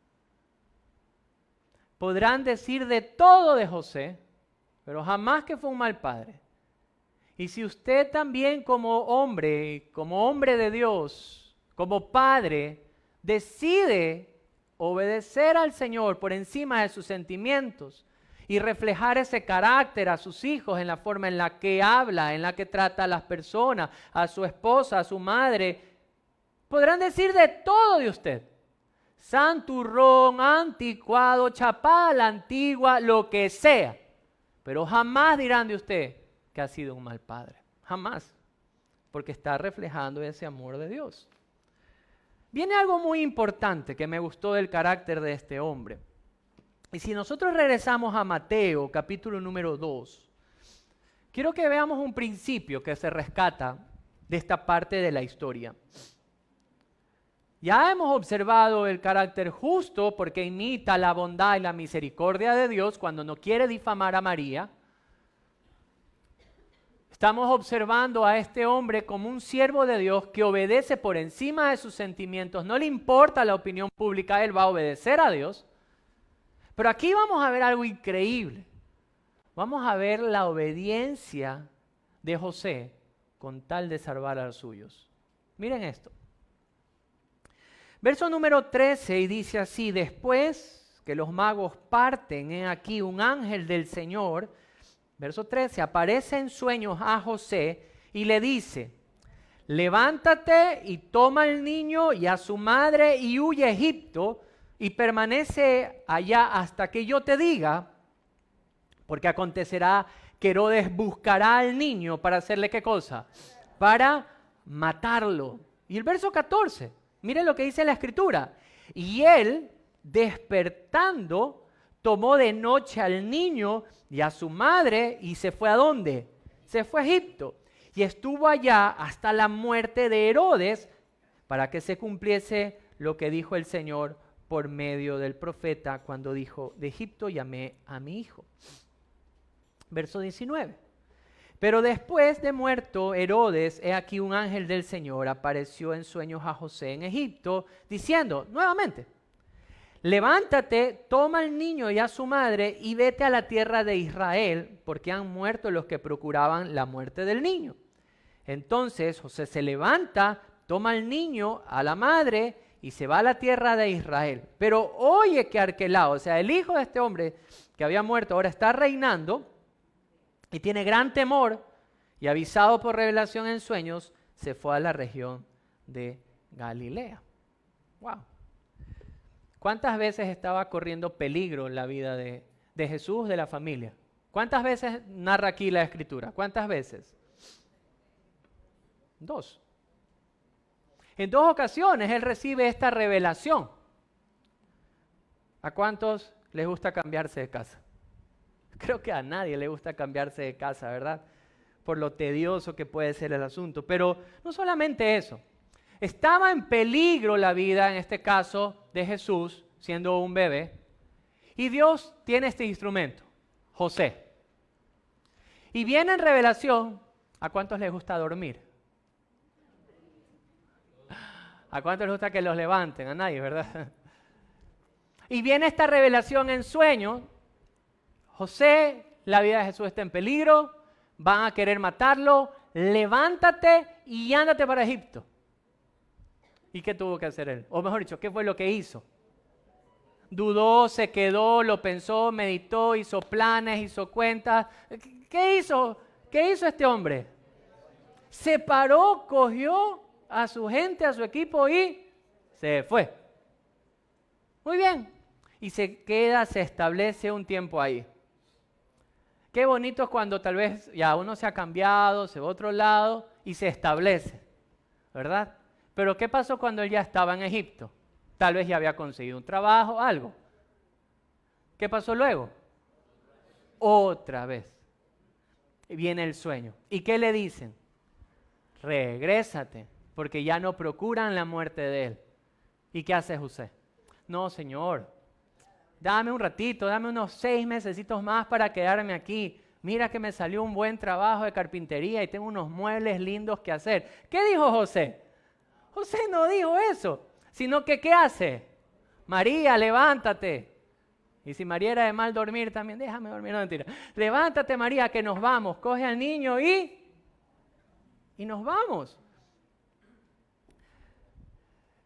Podrán decir de todo de José, pero jamás que fue un mal padre. Y si usted también como hombre de Dios, como padre, decide obedecer al Señor por encima de sus sentimientos y reflejar ese carácter a sus hijos en la forma en la que habla, en la que trata a las personas, a su esposa, a su madre, podrán decir de todo de usted. Santurrón, anticuado, chapada a la antigua, lo que sea. Pero jamás dirán de usted que ha sido un mal padre. Jamás. Porque está reflejando ese amor de Dios. Viene algo muy importante que me gustó del carácter de este hombre. Y si nosotros regresamos a Mateo, capítulo número 2, quiero que veamos un principio que se rescata de esta parte de la historia. Ya hemos observado el carácter justo porque imita la bondad y la misericordia de Dios cuando no quiere difamar a María. Estamos observando a este hombre como un siervo de Dios que obedece por encima de sus sentimientos. No le importa la opinión pública, él va a obedecer a Dios. Pero aquí vamos a ver algo increíble. Vamos a ver la obediencia de José con tal de salvar a los suyos. Miren esto. Verso número 13 y dice así: después que los magos parten, he aquí un ángel del Señor, verso 13, aparece en sueños a José y le dice: levántate y toma al niño y a su madre y huye a Egipto y permanece allá hasta que yo te diga, porque acontecerá que Herodes buscará al niño para hacerle ¿qué cosa? Para matarlo. Y el verso 14, miren lo que dice la Escritura. Y él, despertando, tomó de noche al niño y a su madre y se fue ¿a dónde? Se fue a Egipto y estuvo allá hasta la muerte de Herodes para que se cumpliese lo que dijo el Señor por medio del profeta cuando dijo: de Egipto llamé a mi hijo. Verso 19. Pero después de muerto Herodes, he aquí un ángel del Señor apareció en sueños a José en Egipto, diciendo nuevamente: levántate, toma al niño y a su madre y vete a la tierra de Israel, porque han muerto los que procuraban la muerte del niño. Entonces José se levanta, toma al niño, a la madre y se va a la tierra de Israel. Pero oye que Arquelao, o sea, el hijo de este hombre que había muerto, ahora está reinando y tiene gran temor, y avisado por revelación en sueños, se fue a la región de Galilea. Wow. ¿Cuántas veces estaba corriendo peligro en la vida de Jesús, de la familia? ¿Cuántas veces narra aquí la Escritura? ¿Cuántas veces? 2. En 2 ocasiones él recibe esta revelación. ¿A cuántos les gusta cambiarse de casa? Creo que a nadie le gusta cambiarse de casa, ¿verdad? Por lo tedioso que puede ser el asunto. Pero no solamente eso. Estaba en peligro la vida, en este caso, de Jesús, siendo un bebé. Y Dios tiene este instrumento, José. Y viene en revelación, ¿a cuántos les gusta dormir? ¿A cuántos les gusta que los levanten? A nadie, ¿verdad? Y viene esta revelación en sueños. José, la vida de Jesús está en peligro, van a querer matarlo, levántate y ándate para Egipto. ¿Y qué tuvo que hacer él? O mejor dicho, ¿qué fue lo que hizo? Dudó, se quedó, lo pensó, meditó, hizo planes, hizo cuentas. ¿Qué hizo? ¿Qué hizo este hombre? Se paró, cogió a su gente, a su equipo y se fue. Muy bien. Y se queda, se establece un tiempo ahí. Qué bonito es cuando tal vez ya uno se ha cambiado, se va a otro lado y se establece, ¿verdad? Pero ¿qué pasó cuando él ya estaba en Egipto? Tal vez ya había conseguido un trabajo, algo. ¿Qué pasó luego? Otra vez. Viene el sueño. ¿Y qué le dicen? Regrésate, porque ya no procuran la muerte de él. ¿Y qué hace José? No, Señor, dame un ratito, dame unos 6 mesecitos más para quedarme aquí. Mira que me salió un buen trabajo de carpintería y tengo unos muebles lindos que hacer. ¿Qué dijo José? José no dijo eso, sino que ¿qué hace? María, levántate. Y si María era de mal dormir también, déjame dormir, no mentira. Levántate, María, que nos vamos. Coge al niño y nos vamos.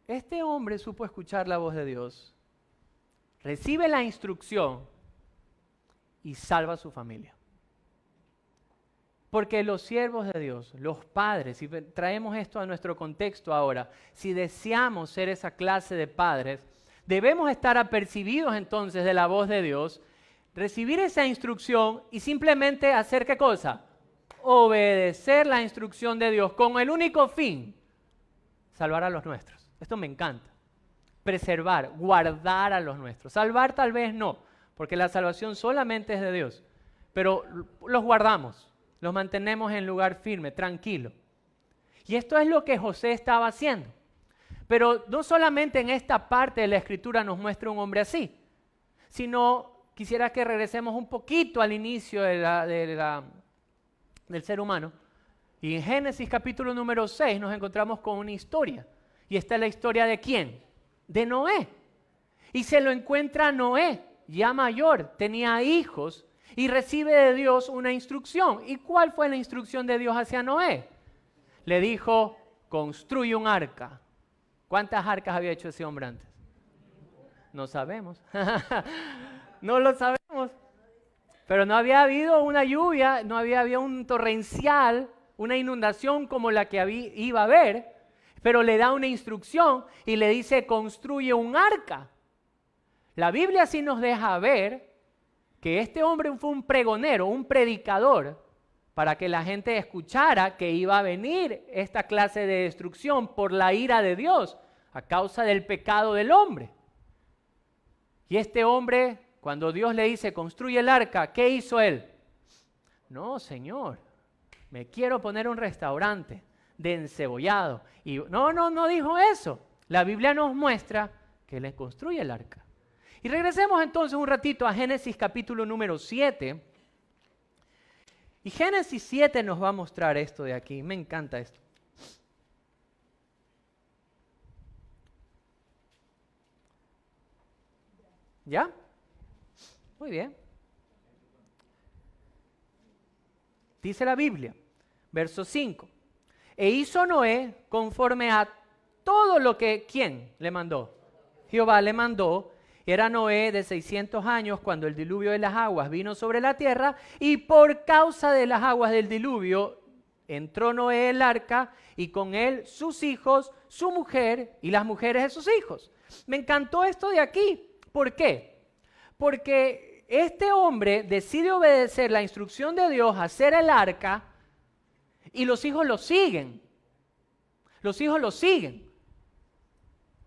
Este hombre supo escuchar la voz de Dios, recibe la instrucción y salva a su familia. Porque los siervos de Dios, los padres, si traemos esto a nuestro contexto ahora, si deseamos ser esa clase de padres, debemos estar apercibidos entonces de la voz de Dios, recibir esa instrucción y simplemente hacer ¿qué cosa? Obedecer la instrucción de Dios con el único fin, salvar a los nuestros. Esto me encanta. Preservar, guardar a los nuestros. Salvar tal vez no, porque la salvación solamente es de Dios, pero los guardamos. Los mantenemos en lugar firme, tranquilo. Y esto es lo que José estaba haciendo. Pero no solamente en esta parte de la Escritura nos muestra un hombre así, sino quisiera que regresemos un poquito al inicio del ser humano. Y en Génesis capítulo número 6 nos encontramos con una historia. Y esta es la historia de ¿quién? De Noé. Y se lo encuentra Noé, ya mayor, tenía hijos, y recibe de Dios una instrucción. ¿Y cuál fue la instrucción de Dios hacia Noé? Le dijo, construye un arca. ¿Cuántas arcas había hecho ese hombre antes? No sabemos. No lo sabemos. Pero no había habido una lluvia, no había habido un torrencial, una inundación como la que iba a haber. Pero le da una instrucción y le dice, construye un arca. La Biblia sí nos deja ver que este hombre fue un pregonero, un predicador, para que la gente escuchara que iba a venir esta clase de destrucción por la ira de Dios, a causa del pecado del hombre. Y este hombre, cuando Dios le dice, construye el arca, ¿qué hizo él? No, Señor, me quiero poner un restaurante de encebollado. Y no dijo eso. La Biblia nos muestra que él construye el arca. Y regresemos entonces un ratito a Génesis capítulo número 7. Y Génesis 7 nos va a mostrar esto de aquí. Me encanta esto. ¿Ya? Muy bien. Dice la Biblia, verso 5. E hizo Noé conforme a todo lo que, ¿quién le mandó? Jehová le mandó. Era Noé de 600 años cuando el diluvio de las aguas vino sobre la tierra, y por causa de las aguas del diluvio entró Noé en el arca, y con él sus hijos, su mujer y las mujeres de sus hijos. Me encantó esto de aquí. ¿Por qué? Porque este hombre decide obedecer la instrucción de Dios, hacer el arca, y los hijos lo siguen. Los hijos lo siguen.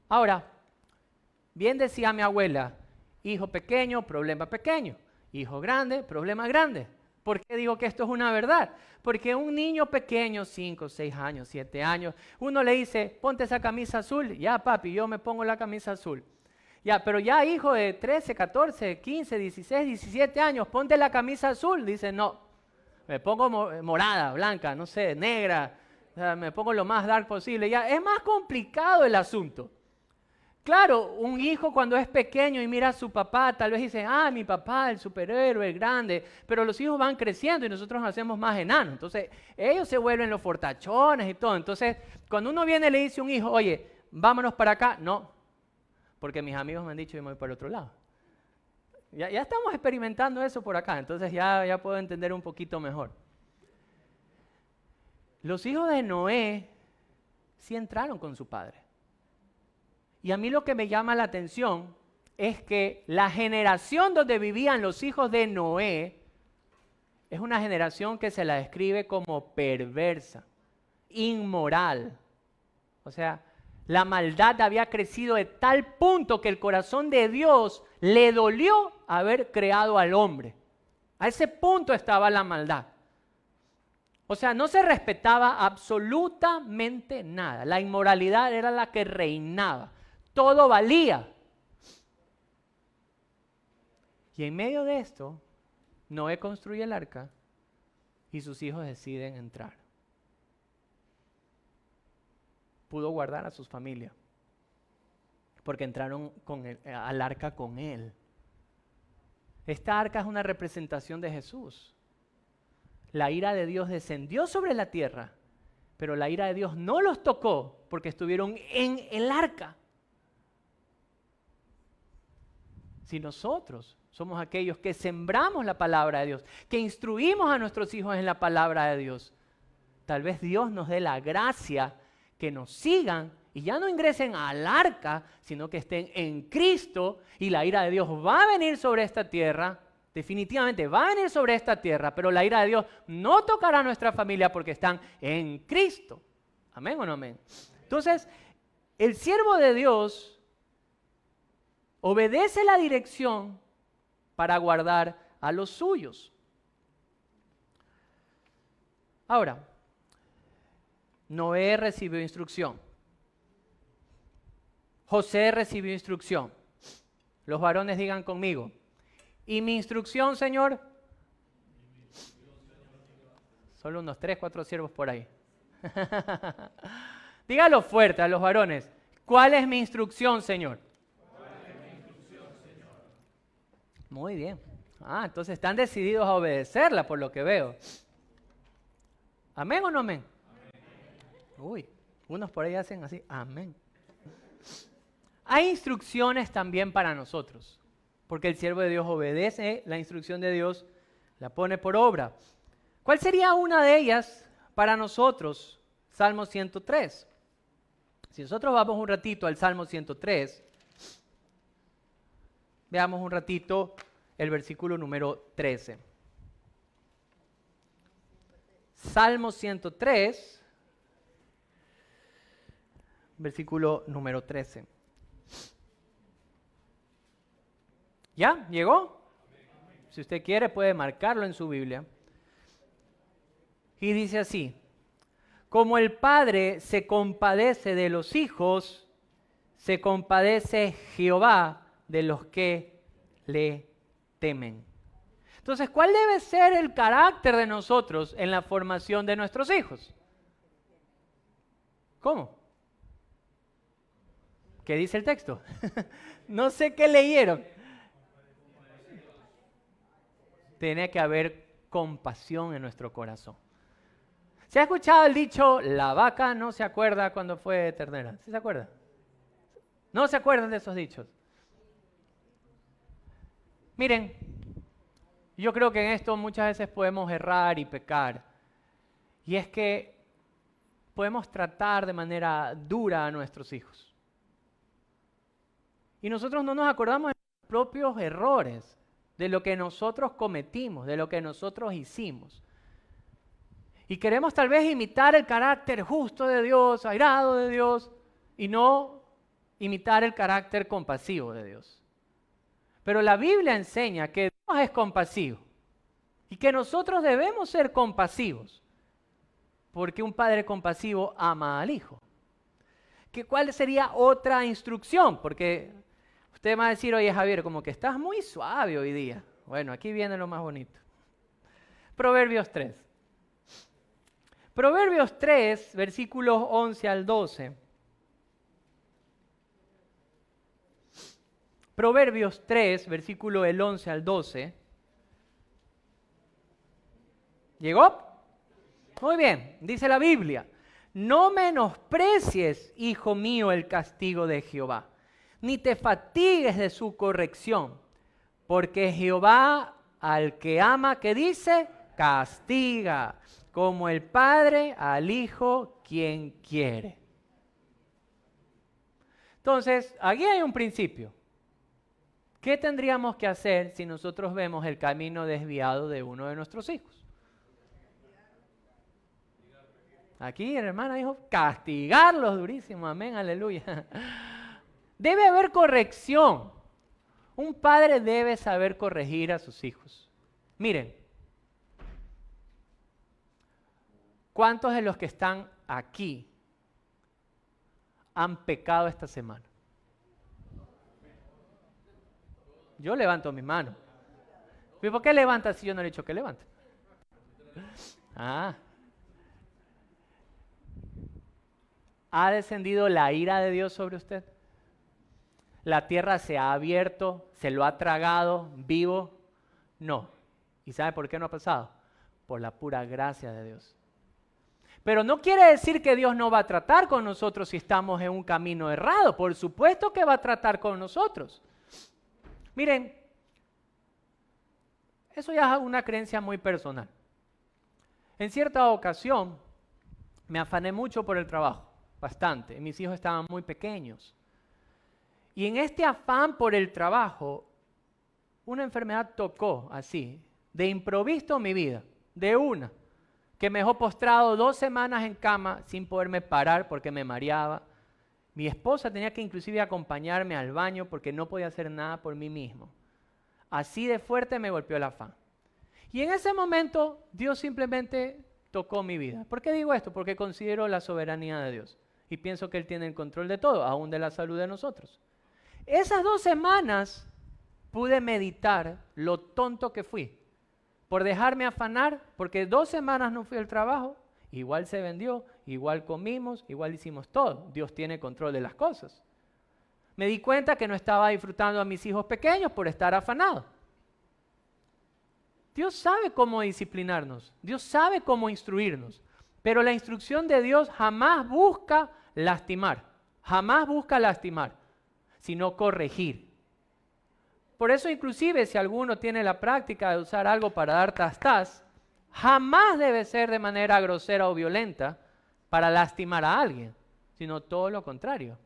Ahora, bien decía mi abuela, hijo pequeño, problema pequeño. Hijo grande, problema grande. ¿Por qué digo que esto es una verdad? Porque un niño pequeño, 5, 6 años, 7 años, uno le dice, ponte esa camisa azul. Ya, papi, yo me pongo la camisa azul. Ya, pero ya hijo de 13, 14, 15, 16, 17 años, ponte la camisa azul. Dice, no, me pongo morada, blanca, no sé, negra. O sea, me pongo lo más dark posible. Ya, es más complicado el asunto. Claro, un hijo cuando es pequeño y mira a su papá, tal vez dice, mi papá, el superhéroe, el grande, pero los hijos van creciendo y nosotros nos hacemos más enanos. Entonces, ellos se vuelven los fortachones y todo. Entonces, cuando uno viene y le dice a un hijo, oye, vámonos para acá, no, porque mis amigos me han dicho, yo me voy para el otro lado. Ya estamos experimentando eso por acá, entonces ya puedo entender un poquito mejor. Los hijos de Noé sí entraron con su padre. Y a mí lo que me llama la atención es que la generación donde vivían los hijos de Noé es una generación que se la describe como perversa, inmoral. O sea, La maldad había crecido de tal punto que el corazón de Dios le dolió haber creado al hombre. A ese punto estaba la maldad. O sea, no se respetaba absolutamente nada. La inmoralidad era la que reinaba. Todo valía. Y en medio de esto, Noé construye el arca y sus hijos deciden entrar. Pudo guardar a sus familias porque entraron al arca con él. Esta arca es una representación de Jesús. La ira de Dios descendió sobre la tierra, pero la ira de Dios no los tocó porque estuvieron en el arca. Si nosotros somos aquellos que sembramos la palabra de Dios, que instruimos a nuestros hijos en la palabra de Dios, tal vez Dios nos dé la gracia que nos sigan y ya no ingresen al arca, sino que estén en Cristo y la ira de Dios va a venir sobre esta tierra. Definitivamente va a venir sobre esta tierra, pero la ira de Dios no tocará a nuestra familia porque están en Cristo. ¿Amén o no amén? Entonces, el siervo de Dios obedece la dirección para guardar a los suyos. Ahora, Noé recibió instrucción. José recibió instrucción. Los varones digan conmigo. ¿Y mi instrucción, Señor? Solo unos 3, 4 siervos por ahí. Dígalo fuerte a los varones. ¿Cuál es mi instrucción, Señor? Muy bien. Entonces están decididos a obedecerla por lo que veo. ¿Amén o no amén? Uy, unos por ahí hacen así. Amén. Hay instrucciones también para nosotros, porque el siervo de Dios obedece la instrucción de Dios, la pone por obra. ¿Cuál sería una de ellas para nosotros? Salmo 103. Si nosotros vamos un ratito al Salmo 103, veamos un ratito el versículo número 13. Salmo 103, versículo número 13. ¿Ya? ¿Llegó? Si usted quiere puede marcarlo en su Biblia. Y dice así: como el Padre se compadece de los hijos, se compadece Jehová de los que le temen. Entonces, ¿cuál debe ser el carácter de nosotros en la formación de nuestros hijos? ¿Cómo? ¿Qué dice el texto? No sé qué leyeron. Tiene que haber compasión en nuestro corazón. ¿Se ha escuchado el dicho, la vaca no se acuerda cuando fue ternera? ¿Sí se acuerda? ¿No se acuerdan de esos dichos? Miren, yo creo que en esto muchas veces podemos errar y pecar. Y es que podemos tratar de manera dura a nuestros hijos. Y nosotros no nos acordamos de nuestros propios errores, de lo que nosotros cometimos, de lo que nosotros hicimos. Y queremos tal vez imitar el carácter justo de Dios, airado de Dios, y no imitar el carácter compasivo de Dios. Pero la Biblia enseña que Dios es compasivo y que nosotros debemos ser compasivos, porque un padre compasivo ama al hijo. ¿Cuál sería otra instrucción? Porque usted va a decir, oye Javier, como que estás muy suave hoy día. Bueno, aquí viene lo más bonito. Proverbios 3. Proverbios 3, versículos 11 al 12. Proverbios 3, versículo del 11 al 12. ¿Llegó? Muy bien, dice la Biblia. No menosprecies, hijo mío, el castigo de Jehová, ni te fatigues de su corrección, porque Jehová al que ama, ¿qué dice? Castiga, como el padre al hijo quien quiere. Entonces, aquí hay un principio. ¿Qué tendríamos que hacer si nosotros vemos el camino desviado de uno de nuestros hijos? Aquí el hermano dijo, castigarlos durísimo, amén, aleluya. Debe haber corrección. Un padre debe saber corregir a sus hijos. Miren, ¿cuántos de los que están aquí han pecado esta semana? Yo levanto mi mano. ¿Y por qué levanta si yo no le he dicho que levante? ¿Ha descendido la ira de Dios sobre usted? ¿La tierra se ha abierto? ¿Se lo ha tragado vivo? No. ¿Y sabe por qué no ha pasado? Por la pura gracia de Dios. Pero no quiere decir que Dios no va a tratar con nosotros si estamos en un camino errado. Por supuesto que va a tratar con nosotros. Miren, eso ya es una creencia muy personal. En cierta ocasión me afané mucho por el trabajo, bastante. Mis hijos estaban muy pequeños. Y en este afán por el trabajo, una enfermedad tocó así, de improviso mi vida, de una, que me dejó postrado 2 semanas en cama sin poderme parar porque me mareaba. Mi esposa tenía que inclusive acompañarme al baño porque no podía hacer nada por mí mismo. Así de fuerte me golpeó el afán. Y en ese momento Dios simplemente tocó mi vida. ¿Por qué digo esto? Porque considero la soberanía de Dios y pienso que Él tiene el control de todo, aún de la salud de nosotros. Esas 2 semanas pude meditar lo tonto que fui por dejarme afanar, porque 2 semanas no fui al trabajo, igual se vendió, igual comimos, igual hicimos todo. Dios tiene control de las cosas. Me di cuenta que no estaba disfrutando a mis hijos pequeños por estar afanado. Dios sabe cómo disciplinarnos, Dios sabe cómo instruirnos, pero la instrucción de Dios jamás busca lastimar, sino corregir. Por eso inclusive si alguno tiene la práctica de usar algo para dar tas, jamás debe ser de manera grosera o violenta para lastimar a alguien, sino todo lo contrario.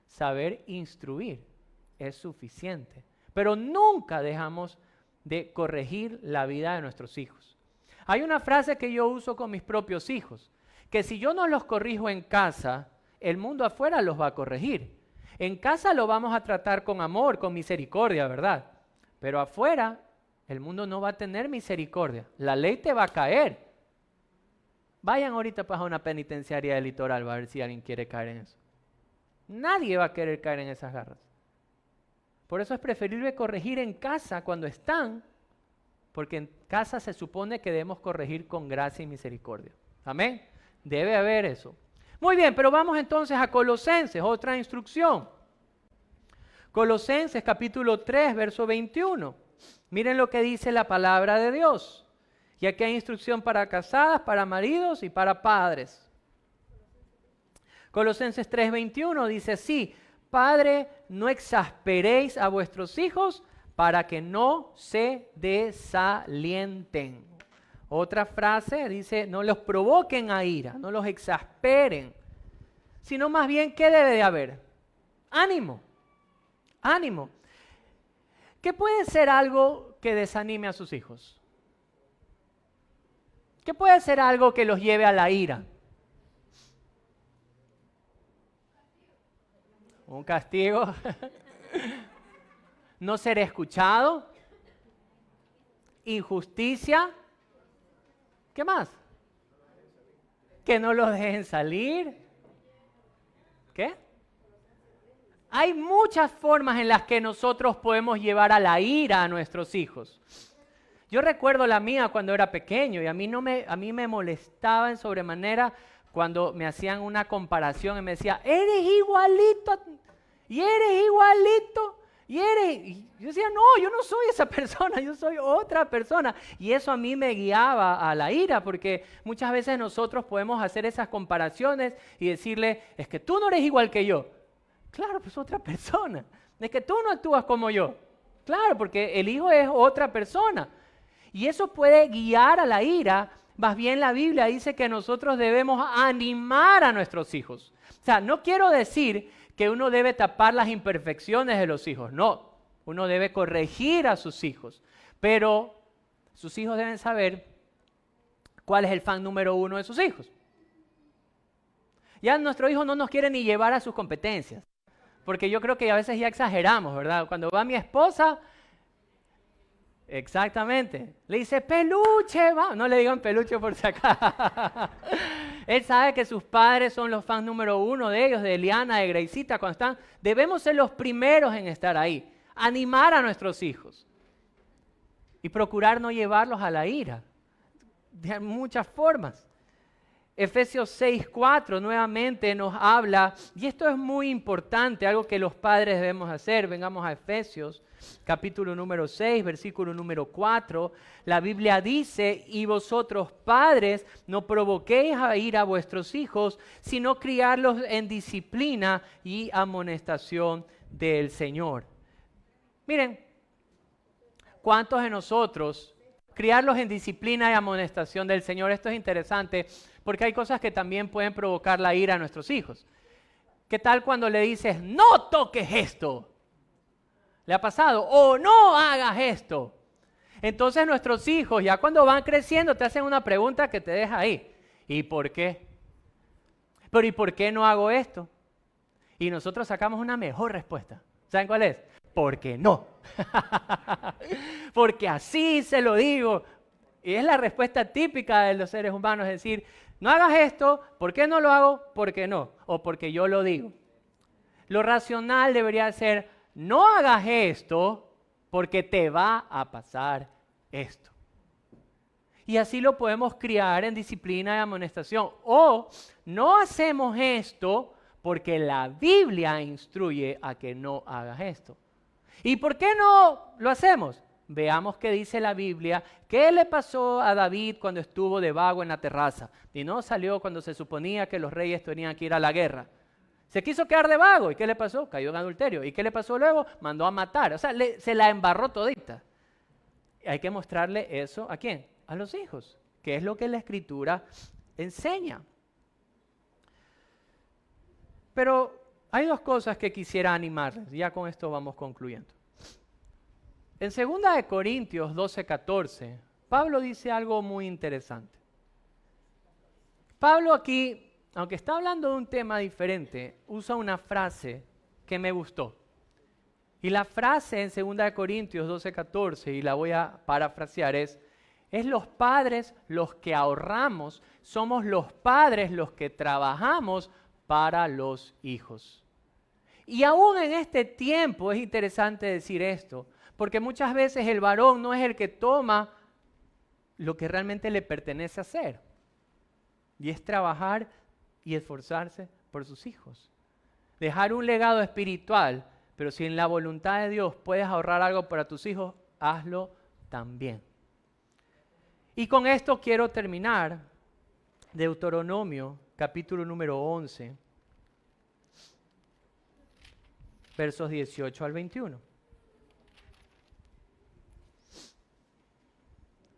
Saber instruir es suficiente, pero nunca dejamos de corregir la vida de nuestros hijos. Hay una frase que yo uso con mis propios hijos, que si yo no los corrijo en casa, el mundo afuera los va a corregir. En casa lo vamos a tratar con amor, con misericordia, ¿verdad? Pero afuera el mundo no va a tener misericordia. La ley te va a caer. Vayan ahorita para una penitenciaria del litoral, a ver si alguien quiere caer en eso. Nadie va a querer caer en esas garras. Por eso es preferible corregir en casa cuando están, porque en casa se supone que debemos corregir con gracia y misericordia. Amén. Debe haber eso. Muy bien, pero vamos entonces a Colosenses, otra instrucción. Colosenses capítulo 3, verso 21. Miren lo que dice la palabra de Dios. Y aquí hay instrucción para casadas, para maridos y para padres. Colosenses 3, 21 dice así: Padre, no exasperéis a vuestros hijos para que no se desalienten. Otra frase dice, no los provoquen a ira, no los exasperen, sino más bien, ¿qué debe de haber? Ánimo, ánimo. ¿Qué puede ser algo que desanime a sus hijos? ¿Qué puede ser algo que los lleve a la ira? Un castigo. No ser escuchado. Injusticia. ¿Qué más? Que no los dejen salir. ¿Qué? Hay muchas formas en las que nosotros podemos llevar a la ira a nuestros hijos. Yo recuerdo la mía cuando era pequeño y a mí me molestaba en sobremanera cuando me hacían una comparación y me decía, eres igualito, y eres igualito, y yo decía, no, yo no soy esa persona, yo soy otra persona. Y eso a mí me guiaba a la ira, porque muchas veces nosotros podemos hacer esas comparaciones y decirle, es que tú no eres igual que yo. Claro, pues otra persona. Es que tú no actúas como yo. Claro, porque el hijo es otra persona. Y eso puede guiar a la ira. Más bien la Biblia dice que nosotros debemos animar a nuestros hijos. O sea, no quiero decir que uno debe tapar las imperfecciones de los hijos. No, uno debe corregir a sus hijos. Pero sus hijos deben saber cuál es el fan número 1 de sus hijos. Ya nuestro hijo no nos quiere ni llevar a sus competencias. Porque yo creo que a veces ya exageramos, ¿verdad? Cuando va mi esposa, exactamente, le dice, peluche, va. No le digan peluche por si acá. Él sabe que sus padres son los fans número 1 de ellos, de Eliana, de Graceita, cuando están. Debemos ser los primeros en estar ahí. Animar a nuestros hijos. Y procurar no llevarlos a la ira. De muchas formas. Efesios 6:4 nuevamente nos habla, y esto es muy importante, algo que los padres debemos hacer. Vengamos a Efesios, capítulo número 6, versículo número 4. La Biblia dice, y vosotros padres no provoquéis a ira a vuestros hijos, sino criarlos en disciplina y amonestación del Señor. Miren, ¿cuántos de nosotros criarlos en disciplina y amonestación del Señor? Esto es interesante porque hay cosas que también pueden provocar la ira a nuestros hijos. ¿Qué tal cuando le dices, no toques esto? ¿Le ha pasado? O no hagas esto. Entonces nuestros hijos ya cuando van creciendo te hacen una pregunta que te deja ahí. ¿Y por qué? Pero ¿y por qué no hago esto? Y nosotros sacamos una mejor respuesta. ¿Saben cuál es? Porque no. Porque así se lo digo. Y es la respuesta típica de los seres humanos, es decir, no hagas esto, ¿por qué no lo hago? Porque no, o porque yo lo digo. Lo racional debería ser, no hagas esto porque te va a pasar esto. Y así lo podemos criar en disciplina y amonestación. O no hacemos esto porque la Biblia instruye a que no hagas esto. ¿Y por qué no lo hacemos? Veamos qué dice la Biblia. ¿Qué le pasó a David cuando estuvo de vago en la terraza? Y no salió cuando se suponía que los reyes tenían que ir a la guerra. Se quiso quedar de vago. ¿Y qué le pasó? Cayó en adulterio. ¿Y qué le pasó luego? Mandó a matar. O sea, se la embarró todita. Hay que mostrarle eso ¿a quién? A los hijos. Que es lo que la Escritura enseña. Pero hay dos cosas que quisiera animarles. Ya con esto vamos concluyendo. En 2 Corintios 12:14, Pablo dice algo muy interesante. Pablo aquí, aunque está hablando de un tema diferente, usa una frase que me gustó. Y la frase en 2 Corintios 12:14, y la voy a parafrasear, es los padres los que ahorramos, somos los padres los que trabajamos para los hijos. Y aún en este tiempo es interesante decir esto, porque muchas veces el varón no es el que toma lo que realmente le pertenece hacer. Y es trabajar y esforzarse por sus hijos. Dejar un legado espiritual, pero si en la voluntad de Dios puedes ahorrar algo para tus hijos, hazlo también. Y con esto quiero terminar. Deuteronomio, capítulo número 11, versos 18 al 21.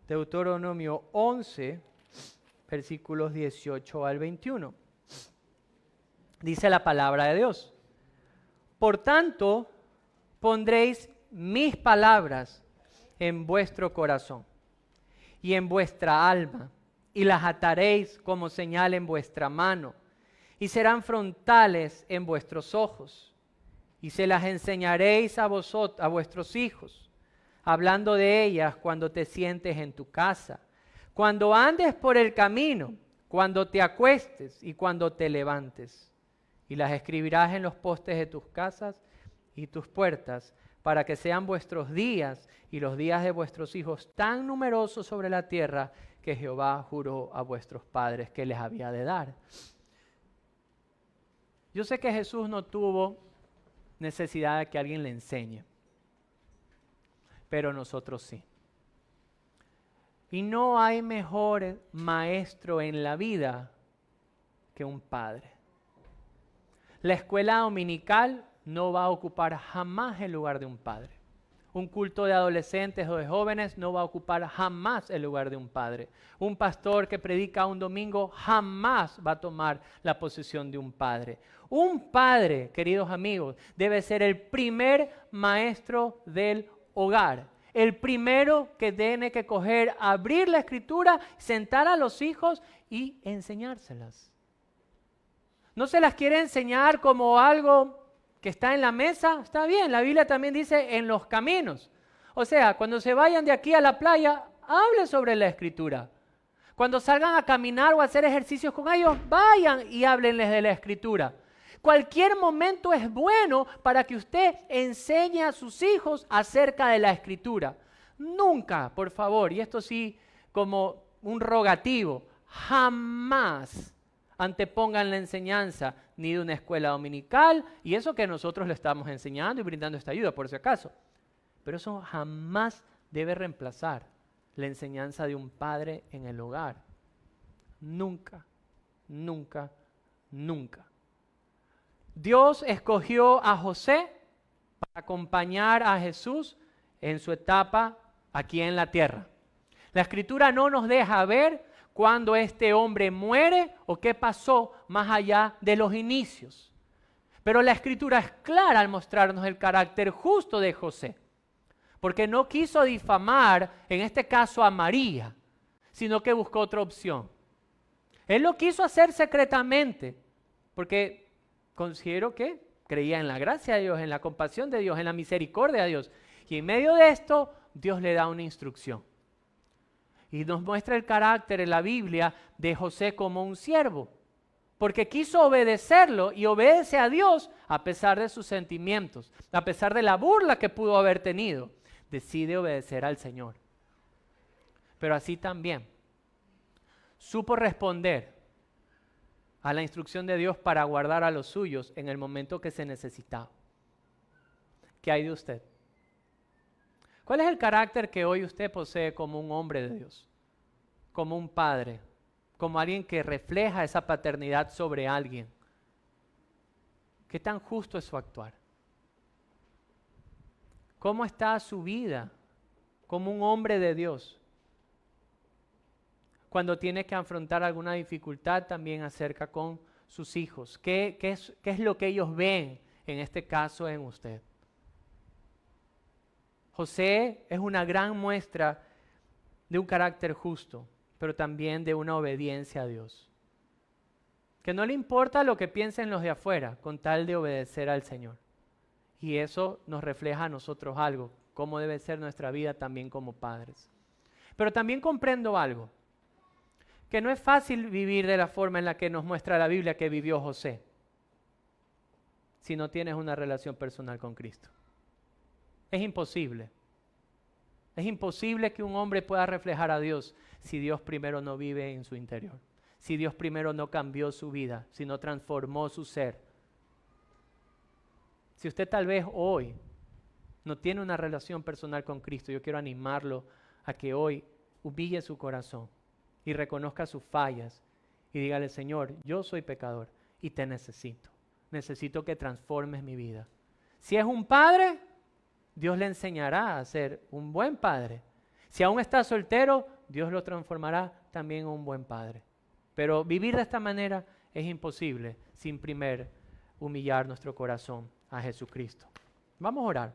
Deuteronomio 11, versículos 18 al 21. Dice la palabra de Dios. Por tanto, pondréis mis palabras en vuestro corazón y en vuestra alma, y las ataréis como señal en vuestra mano, y serán frontales en vuestros ojos, y se las enseñaréis a vuestros hijos, hablando de ellas cuando te sientes en tu casa, cuando andes por el camino, cuando te acuestes y cuando te levantes. Y las escribirás en los postes de tus casas y tus puertas, para que sean vuestros días y los días de vuestros hijos tan numerosos sobre la tierra que Jehová juró a vuestros padres que les había de dar. Yo sé que Jesús no tuvo necesidad de que alguien le enseñe, pero nosotros sí. Y no hay mejor maestro en la vida que un padre. La escuela dominical no va a ocupar jamás el lugar de un padre. Un culto de adolescentes o de jóvenes no va a ocupar jamás el lugar de un padre. Un pastor que predica un domingo jamás va a tomar la posición de un padre. Un padre, queridos amigos, debe ser el primer maestro del hogar. El primero que tiene que coger, abrir la escritura, sentar a los hijos y enseñárselas. ¿No se las quiere enseñar como algo que está en la mesa? Está bien, la Biblia también dice en los caminos. O sea, cuando se vayan de aquí a la playa, hable sobre la Escritura. Cuando salgan a caminar o a hacer ejercicios con ellos, vayan y háblenles de la Escritura. Cualquier momento es bueno para que usted enseñe a sus hijos acerca de la Escritura. Nunca, por favor, y esto sí como un rogativo, jamás antepongan la enseñanza ni de una escuela dominical, y eso que nosotros le estamos enseñando y brindando esta ayuda, por si acaso. Pero eso jamás debe reemplazar la enseñanza de un padre en el hogar. Nunca, nunca, nunca. Dios escogió a José para acompañar a Jesús en su etapa aquí en la tierra. La Escritura no nos deja ver cuándo este hombre muere o qué pasó más allá de los inicios. Pero la Escritura es clara al mostrarnos el carácter justo de José, porque no quiso difamar, en este caso a María, sino que buscó otra opción. Él lo quiso hacer secretamente, porque considero que creía en la gracia de Dios, en la compasión de Dios, en la misericordia de Dios. Y en medio de esto, Dios le da una instrucción. Y nos muestra el carácter en la Biblia de José como un siervo, porque quiso obedecerlo y obedece a Dios a pesar de sus sentimientos, a pesar de la burla que pudo haber tenido. Decide obedecer al Señor. Pero así también supo responder a la instrucción de Dios para guardar a los suyos en el momento que se necesitaba. ¿Qué hay de usted? ¿Cuál es el carácter que hoy usted posee como un hombre de Dios? Como un padre, como alguien que refleja esa paternidad sobre alguien. ¿Qué tan justo es su actuar? ¿Cómo está su vida como un hombre de Dios? Cuando tiene que afrontar alguna dificultad también acerca con sus hijos. ¿Qué es lo que ellos ven, en este caso, en usted? José es una gran muestra de un carácter justo, pero también de una obediencia a Dios. Que no le importa lo que piensen los de afuera, con tal de obedecer al Señor. Y eso nos refleja a nosotros algo, cómo debe ser nuestra vida también como padres. Pero también comprendo algo, que no es fácil vivir de la forma en la que nos muestra la Biblia que vivió José, si no tienes una relación personal con Cristo. Es imposible. Es imposible que un hombre pueda reflejar a Dios si Dios primero no vive en su interior, si Dios primero no cambió su vida, si no transformó su ser. Si usted tal vez hoy no tiene una relación personal con Cristo, yo quiero animarlo a que hoy humille su corazón y reconozca sus fallas y dígale: Señor, yo soy pecador y te necesito. Necesito que transformes mi vida. Si es un padre, Dios le enseñará a ser un buen padre. Si aún está soltero, Dios lo transformará también en un buen padre. Pero vivir de esta manera es imposible sin primero humillar nuestro corazón a Jesucristo. Vamos a orar.